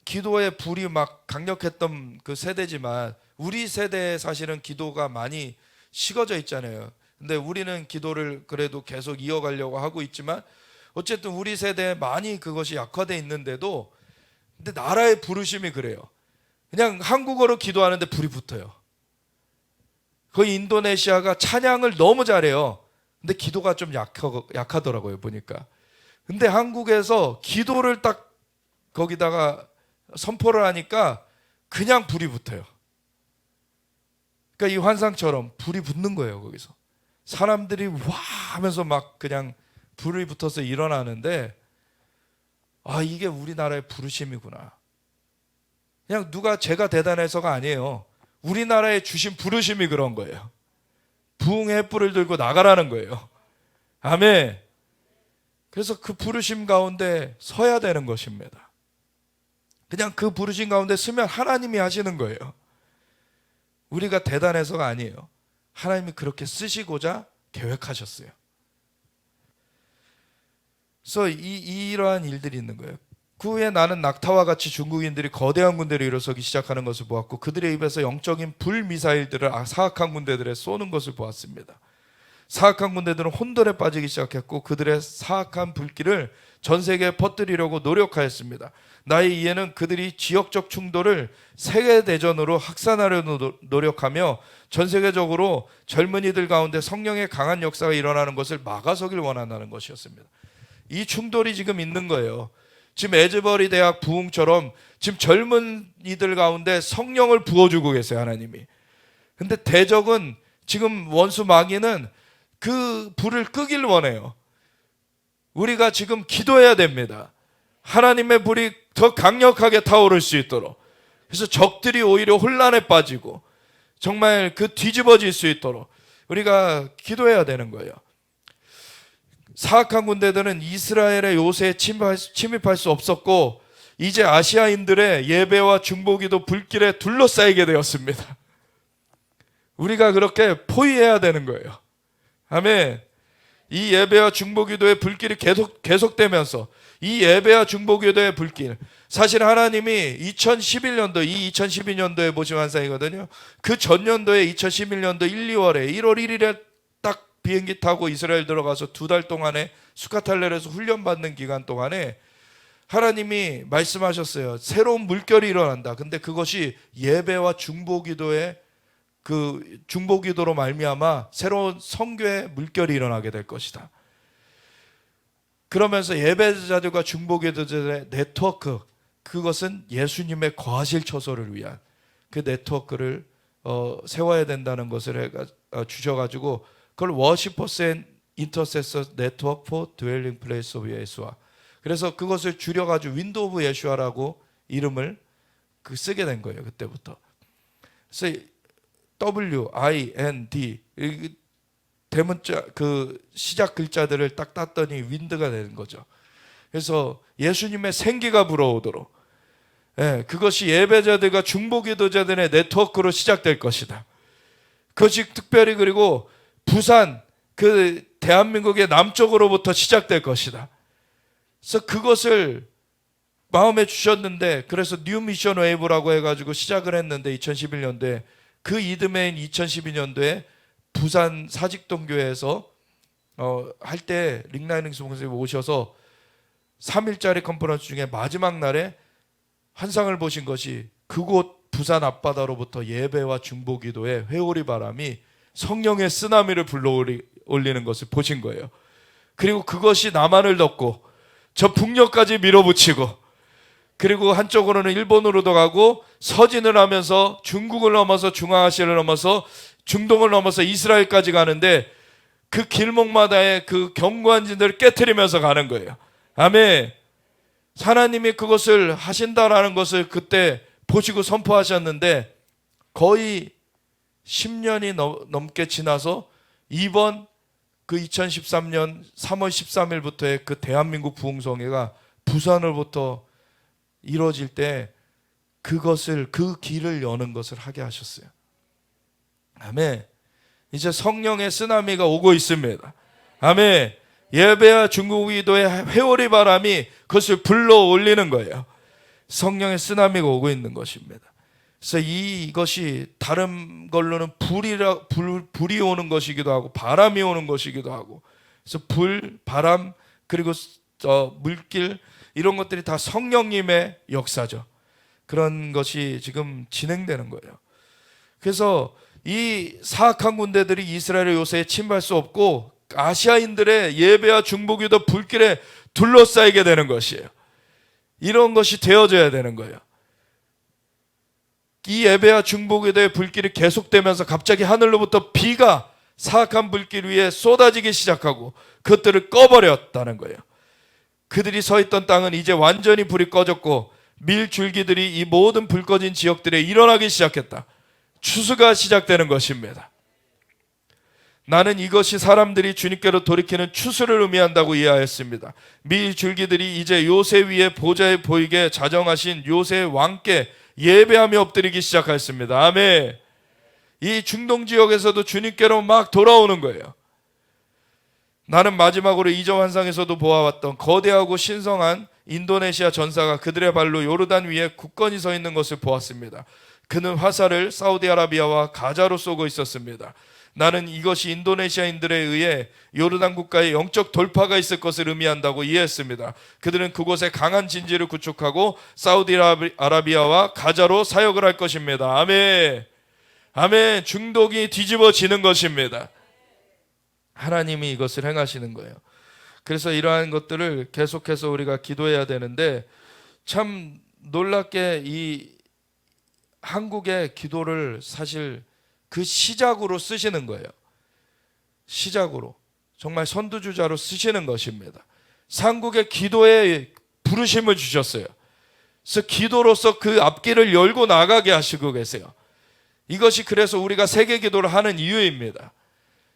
Speaker 1: 기도의 불이 막 강력했던 그 세대지만 우리 세대 사실은 기도가 많이 식어져 있잖아요. 근데 우리는 기도를 그래도 계속 이어가려고 하고 있지만 어쨌든 우리 세대에 많이 그것이 약화돼 있는데도 근데 나라의 부르심이 그래요. 그냥 한국어로 기도하는데 불이 붙어요. 거의 인도네시아가 찬양을 너무 잘해요. 근데 기도가 좀 약하더라고요, 보니까. 근데 한국에서 기도를 딱 거기다가 선포를 하니까 그냥 불이 붙어요. 그러니까 이 환상처럼 불이 붙는 거예요, 거기서. 사람들이 와 하면서 막 그냥 불이 붙어서 일어나는데 아, 이게 우리나라의 부르심이구나. 그냥 누가 제가 대단해서가 아니에요. 우리나라에 주신 부르심이 그런 거예요. 부흥의 뿔을 들고 나가라는 거예요. 아멘. 그래서 그 부르심 가운데 서야 되는 것입니다. 그냥 그 부르심 가운데 서면 하나님이 하시는 거예요. 우리가 대단해서가 아니에요. 하나님이 그렇게 쓰시고자 계획하셨어요. 그래서 이러한 일들이 있는 거예요. 그 후에 나는 낙타와 같이 중국인들이 거대한 군대를 일어서기 시작하는 것을 보았고 그들의 입에서 영적인 불미사일들을 사악한 군대들에 쏘는 것을 보았습니다. 사악한 군대들은 혼돈에 빠지기 시작했고 그들의 사악한 불길을 전 세계에 퍼뜨리려고 노력하였습니다. 나의 이해는 그들이 지역적 충돌을 세계대전으로 확산하려고 노력하며 전 세계적으로 젊은이들 가운데 성령의 강한 역사가 일어나는 것을 막아서길 원한다는 것이었습니다. 이 충돌이 지금 있는 거예요. 지금 에즈버리 대학 부흥처럼 지금 젊은이들 가운데 성령을 부어주고 계세요, 하나님이. 근데 대적은 지금 원수 마귀는 그 불을 끄길 원해요. 우리가 지금 기도해야 됩니다. 하나님의 불이 더 강력하게 타오를 수 있도록. 그래서 적들이 오히려 혼란에 빠지고 정말 그 뒤집어질 수 있도록 우리가 기도해야 되는 거예요. 사악한 군대들은 이스라엘의 요새에 침입할 수 없었고 이제 아시아인들의 예배와 중보기도 불길에 둘러싸이게 되었습니다. 우리가 그렇게 포위해야 되는 거예요. 아멘. 이 예배와 중보기도의 불길이 계속되면서 이 예배와 중보기도의 불길, 사실 하나님이 2011년도 이 2012년도에 보신 환상이거든요. 그 전년도에 2011년도 1, 2월에 1월 1일에 딱 비행기 타고 이스라엘 들어가서 2달 동안에 스카탈렐에서 훈련받는 기간 동안에 하나님이 말씀하셨어요. 새로운 물결이 일어난다. 근데 그것이 예배와 중보기도의 그 중보기도로 말미암아 새로운 선교의 물결이 일어나게 될 것이다. 그러면서 예배자들과 중보기도자들의 네트워크, 그것은 예수님의 거하실 처소를 위한 그 네트워크를 세워야 된다는 것을 주셔가지고 그걸 Worshippers and Intercessors Network for Dwelling Place of 예수와, 그래서 그것을 줄여가지고 윈도우 오브 예수아라고 이름을 쓰게 된 거예요. 그때부터. 그래서 WIND 대문자 그 시작 글자들을 딱 땄더니 윈드가 되는 거죠. 그래서 예수님의 생기가 불어오도록, 그것이 예배자들과 중보기도자들의 네트워크로 시작될 것이다. 그것이 특별히 그리고 부산 그 대한민국의 남쪽으로부터 시작될 것이다. 그래서 그것을 마음에 주셨는데, 그래서 뉴 미션 웨이브라고 해가지고 시작을 했는데 2011년도에 그 이듬해인 2012년도에 부산 사직동교회에서 할 때 링라이닝스 목사님 오셔서 3일짜리 컨퍼런스 중에 마지막 날에 환상을 보신 것이 그곳 부산 앞바다로부터 예배와 중보기도의 회오리 바람이 성령의 쓰나미를 불러올리는 것을 보신 거예요. 그리고 그것이 남한을 덮고 저 북녘까지 밀어붙이고, 그리고 한쪽으로는 일본으로도 가고 서진을 하면서 중국을 넘어서 중앙아시아를 넘어서 중동을 넘어서 이스라엘까지 가는데 그 길목마다의 그 견고한 진들을 깨트리면서 가는 거예요. 아멘. 하나님이 그것을 하신다라는 것을 그때 보시고 선포하셨는데 거의 10년이 넘게 지나서 이번 그 2013년 3월 13일부터의 그 대한민국 부흥성회가 부산으로부터 이루어질 때 그것을, 그 길을 여는 것을 하게 하셨어요. 아멘. 이제 성령의 쓰나미가 오고 있습니다. 아멘. 예배와 중보기도의 회오리 바람이 그것을 불러 올리는 거예요. 성령의 쓰나미가 오고 있는 것입니다. 그래서 이것이 다른 걸로는 불이 오는 것이기도 하고 바람이 오는 것이기도 하고, 그래서 불, 바람, 그리고 물길, 이런 것들이 다 성령님의 역사죠. 그런 것이 지금 진행되는 거예요. 그래서 이 사악한 군대들이 이스라엘의 요새에 침범할 수 없고 아시아인들의 예배와 중보기도 불길에 둘러싸이게 되는 것이에요. 이런 것이 되어져야 되는 거예요. 이 예배와 중보기도의 불길이 계속되면서 갑자기 하늘로부터 비가 사악한 불길 위에 쏟아지기 시작하고 그것들을 꺼버렸다는 거예요. 그들이 서 있던 땅은 이제 완전히 불이 꺼졌고 밀줄기들이 이 모든 불 꺼진 지역들에 일어나기 시작했다. 추수가 시작되는 것입니다. 나는 이것이 사람들이 주님께로 돌이키는 추수를 의미한다고 이해하였습니다. 밀줄기들이 이제 요새 위에 보좌에 보이게 자정하신 요새의 왕께 예배하며 엎드리기 시작하였습니다. 아멘. 이 중동 지역에서도 주님께로 막 돌아오는 거예요. 나는 마지막으로 이전 환상에서도 보아왔던 거대하고 신성한 인도네시아 전사가 그들의 발로 요르단 위에 굳건히 서 있는 것을 보았습니다. 그는 화살을 사우디아라비아와 가자로 쏘고 있었습니다. 나는 이것이 인도네시아인들에 의해 요르단 국가에 영적 돌파가 있을 것을 의미한다고 이해했습니다. 그들은 그곳에 강한 진지를 구축하고 사우디아라비아와 가자로 사역을 할 것입니다. 아멘. 아멘. 중독이 뒤집어지는 것입니다. 하나님이 이것을 행하시는 거예요. 그래서 이러한 것들을 계속해서 우리가 기도해야 되는데, 참 놀랍게 이 한국의 기도를 사실 그 시작으로 쓰시는 거예요. 시작으로 정말 선두주자로 쓰시는 것입니다. 한국의 기도에 부르심을 주셨어요. 그래서 기도로서 그 앞길을 열고 나가게 하시고 계세요. 이것이 그래서 우리가 세계 기도를 하는 이유입니다.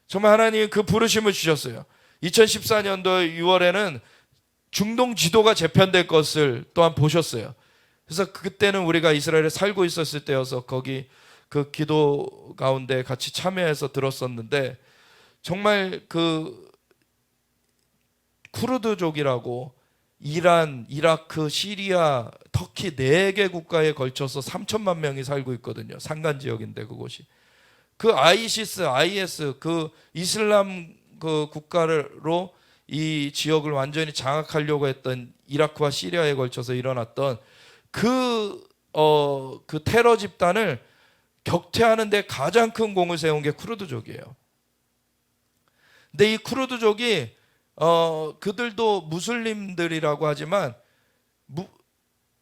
Speaker 1: 정말 하나님이 그 부르심을 주셨어요. 2014년도 6월에는 중동 지도가 재편될 것을 또한 보셨어요. 그래서 그때는 우리가 이스라엘에 살고 있었을 때여서 거기 그 기도 가운데 같이 참여해서 들었었는데, 정말 그 쿠르드족이라고 이란, 이라크, 시리아, 터키 4개 국가에 걸쳐서 3천만 명이 살고 있거든요. 산간 지역인데 그곳이. 그 ISIS, IS 그 이슬람 그 국가로 이 지역을 완전히 장악하려고 했던 이라크와 시리아에 걸쳐서 일어났던 그 테러 집단을 격퇴하는 데 가장 큰 공을 세운 게 쿠르드족이에요. 근데 이 쿠르드족이 그들도 무슬림들이라고 하지만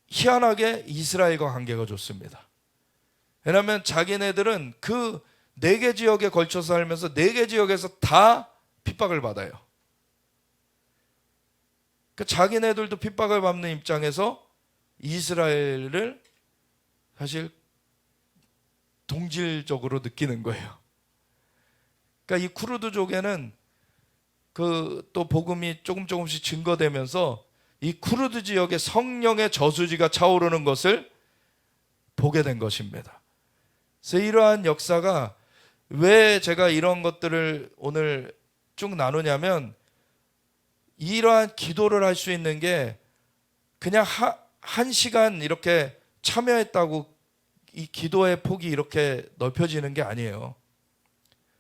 Speaker 1: 희한하게 이스라엘과 관계가 좋습니다. 왜냐하면 자기네들은 그 4개 지역에 걸쳐서 살면서 4개 지역에서 다 핍박을 받아요. 그 자기네들도 핍박을 받는 입장에서 이스라엘을 사실 동질적으로 느끼는 거예요. 그러니까 이 쿠르드족에는 그 또 복음이 조금씩 증거되면서 이 쿠르드 지역의 성령의 저수지가 차오르는 것을 보게 된 것입니다. 그래서 이러한 역사가, 왜 제가 이런 것들을 오늘 쭉 나누냐면, 이러한 기도를 할 수 있는 게 그냥 한 시간 이렇게 참여했다고 이 기도의 폭이 이렇게 넓혀지는 게 아니에요.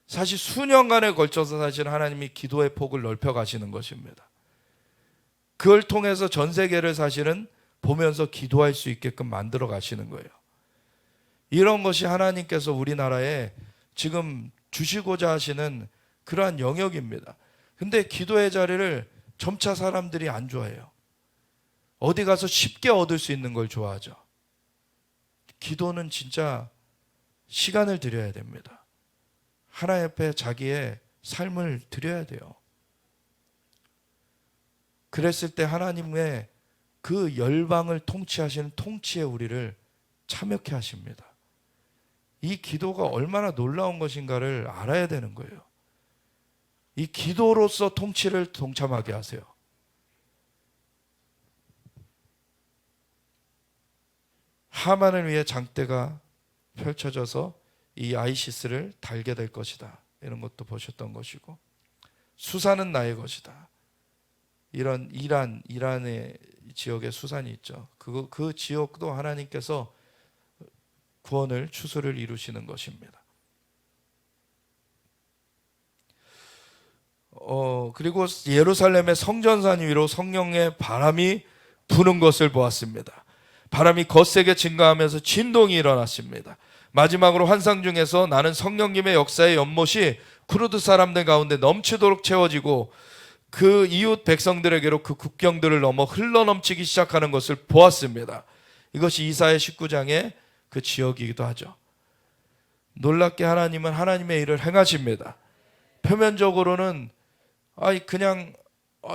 Speaker 1: 사실 수년간에 걸쳐서 사실 하나님이 기도의 폭을 넓혀 가시는 것입니다. 그걸 통해서 전 세계를 사실은 보면서 기도할 수 있게끔 만들어 가시는 거예요. 이런 것이 하나님께서 우리나라에 지금 주시고자 하시는 그러한 영역입니다. 근데 기도의 자리를 점차 사람들이 안 좋아해요. 어디 가서 쉽게 얻을 수 있는 걸 좋아하죠. 기도는 진짜 시간을 들여야 됩니다. 하나님 앞에 자기의 삶을 드려야 돼요. 그랬을 때 하나님의 그 열방을 통치하시는 통치에 우리를 참여케 하십니다. 이 기도가 얼마나 놀라운 것인가를 알아야 되는 거예요. 이 기도로서 통치를 동참하게 하세요. 하만을 위해 장대가 펼쳐져서 이 아이시스를 달게 될 것이다. 이런 것도 보셨던 것이고, 수사는 나의 것이다. 이런 이란의 지역에 수산이 있죠. 그 지역도 하나님께서 구원을 추수를 이루시는 것입니다. 그리고 예루살렘의 성전산 위로 성령의 바람이 부는 것을 보았습니다. 바람이 거세게 증가하면서 진동이 일어났습니다. 마지막으로 환상 중에서 나는 성령님의 역사의 연못이 쿠르드 사람들 가운데 넘치도록 채워지고 그 이웃 백성들에게로 그 국경들을 넘어 흘러넘치기 시작하는 것을 보았습니다. 이것이 이사야 19장의 그 지역이기도 하죠. 놀랍게 하나님은 하나님의 일을 행하십니다. 표면적으로는 그냥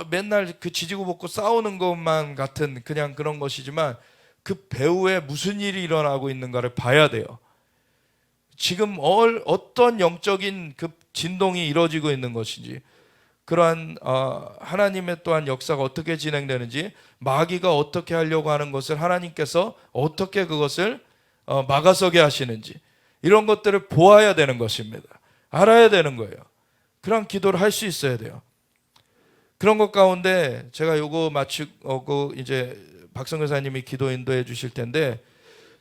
Speaker 1: 맨날 그 지지고 볶고 싸우는 것만 같은 그냥 그런 것이지만 그 배후에 무슨 일이 일어나고 있는가를 봐야 돼요. 지금 어떤 영적인 그 진동이 이루어지고 있는 것인지, 그러한 하나님의 또한 역사가 어떻게 진행되는지, 마귀가 어떻게 하려고 하는 것을 하나님께서 어떻게 그것을 막아서게 하시는지, 이런 것들을 보아야 되는 것입니다. 알아야 되는 거예요. 그런 기도를 할 수 있어야 돼요. 그런 것 가운데 제가 요거 마치고 이제 박성 교사님이 기도 인도해 주실 텐데,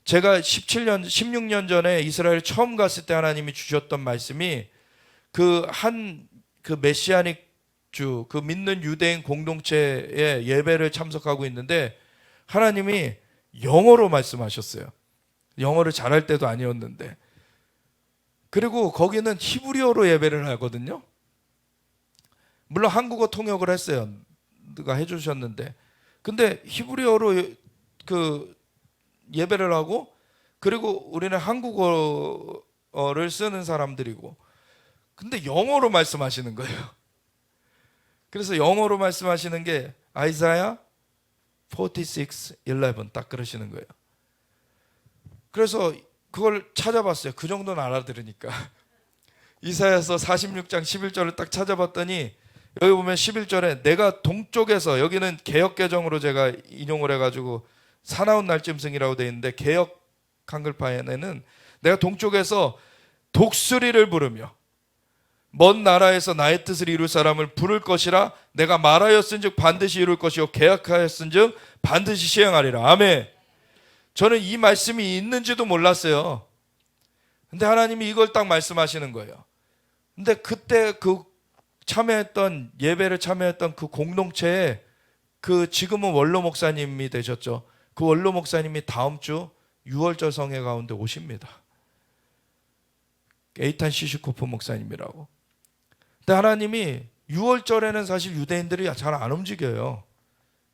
Speaker 1: 제가 16년 전에 이스라엘 처음 갔을 때 하나님이 주셨던 말씀이 그 메시아닉 주, 그 믿는 유대인 공동체의 예배를 참석하고 있는데 하나님이 영어로 말씀하셨어요. 영어를 잘할 때도 아니었는데. 그리고 거기는 히브리어로 예배를 하거든요. 물론 한국어 통역을 했어요. 누가 해주셨는데. 근데 히브리어로 그 예배를 하고, 그리고 우리는 한국어를 쓰는 사람들이고, 근데 영어로 말씀하시는 거예요. 그래서 영어로 말씀하시는 게 아이사야 46:11 딱 그러시는 거예요. 그래서 그걸 찾아봤어요. 그 정도는 알아들으니까. 이사야서 46장 11절을 딱 찾아봤더니 여기 보면 11절에 내가 동쪽에서, 여기는 개역개정으로 제가 인용을 해가지고 사나운 날짐승이라고 되어 있는데 개역 한글판에는 내가 동쪽에서 독수리를 부르며 먼 나라에서 나의 뜻을 이룰 사람을 부를 것이라. 내가 말하였은즉 반드시 이룰 것이요 계약하였은즉 반드시 시행하리라. 아멘. 저는 이 말씀이 있는지도 몰랐어요. 근데 하나님이 이걸 딱 말씀하시는 거예요. 근데 그때 그 예배를 참여했던 그 공동체에 지금은 원로 목사님이 되셨죠. 그 원로 목사님이 다음 주 6월절 성회 가운데 오십니다. 에이탄 시슈코프 목사님이라고. 근데 하나님이 6월절에는 사실 유대인들이 잘 안 움직여요.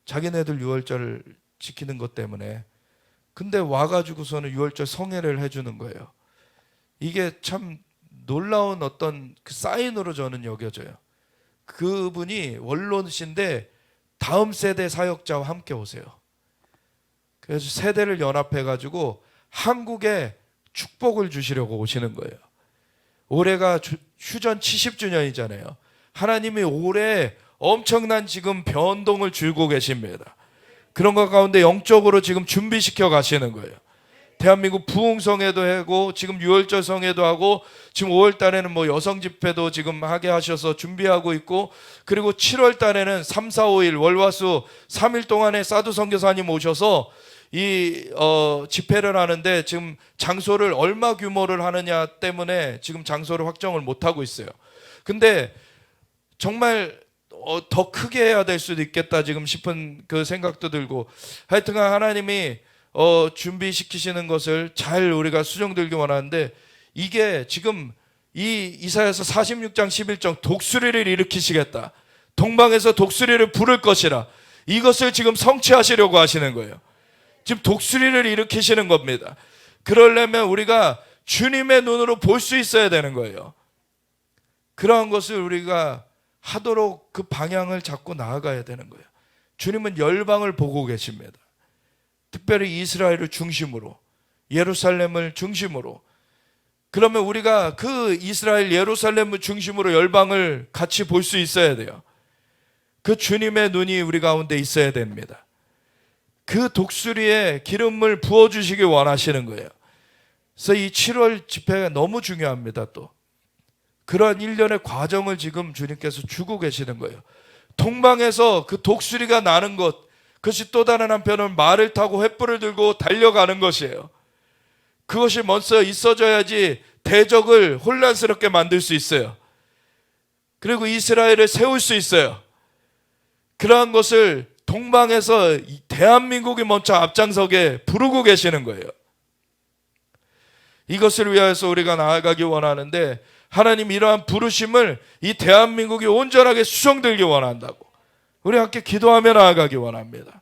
Speaker 1: 자기네들 6월절을 지키는 것 때문에. 근데 와가지고서는 6월절 성회를 해주는 거예요. 이게 참 놀라운 어떤 그 사인으로 저는 여겨져요. 그분이 원로신데 다음 세대 사역자와 함께 오세요. 그래서 세대를 연합해가지고 한국에 축복을 주시려고 오시는 거예요. 올해가 휴전 70주년이잖아요. 하나님이 올해 엄청난 지금 변동을 줄고 계십니다. 그런 것 가운데 영적으로 지금 준비시켜 가시는 거예요. 대한민국 부흥성회도 하고 지금 6월절 성회도 하고 지금 5월 달에는 뭐 여성 집회도 지금 하게 하셔서 준비하고 있고, 그리고 7월 달에는 3, 4, 5일 월화수 3일 동안에 사두 선교사님 오셔서 이 집회를 하는데 지금 장소를 얼마 규모를 하느냐 때문에 지금 장소를 확정을 못 하고 있어요. 근데 정말 더 크게 해야 될 수도 있겠다 지금 싶은 그 생각도 들고, 하여튼간 하나님이 준비시키시는 것을 잘 우리가 수정들기 원하는데, 이게 지금 이 이사야서 46장 11절 독수리를 일으키시겠다, 동방에서 독수리를 부를 것이라, 이것을 지금 성취하시려고 하시는 거예요. 지금 독수리를 일으키시는 겁니다. 그러려면 우리가 주님의 눈으로 볼 수 있어야 되는 거예요. 그러한 것을 우리가 하도록 그 방향을 잡고 나아가야 되는 거예요. 주님은 열방을 보고 계십니다. 특별히 이스라엘을 중심으로, 예루살렘을 중심으로. 그러면 우리가 그 이스라엘 예루살렘을 중심으로 열방을 같이 볼 수 있어야 돼요. 그 주님의 눈이 우리 가운데 있어야 됩니다. 그 독수리에 기름을 부어주시기 원하시는 거예요. 그래서 이 7월 집회가 너무 중요합니다. 또 그런 일련의 과정을 지금 주님께서 주고 계시는 거예요. 동방에서 그 독수리가 나는 것, 그것이 또 다른 한편은 말을 타고 횃불을 들고 달려가는 것이에요. 그것이 먼저 있어져야지 대적을 혼란스럽게 만들 수 있어요. 그리고 이스라엘을 세울 수 있어요. 그러한 것을 동방에서 대한민국이 먼저 앞장서게 부르고 계시는 거예요. 이것을 위하여서 우리가 나아가기 원하는데, 하나님 이러한 부르심을 이 대한민국이 온전하게 수정되기 원한다고 우리 함께 기도하며 나아가기 원합니다.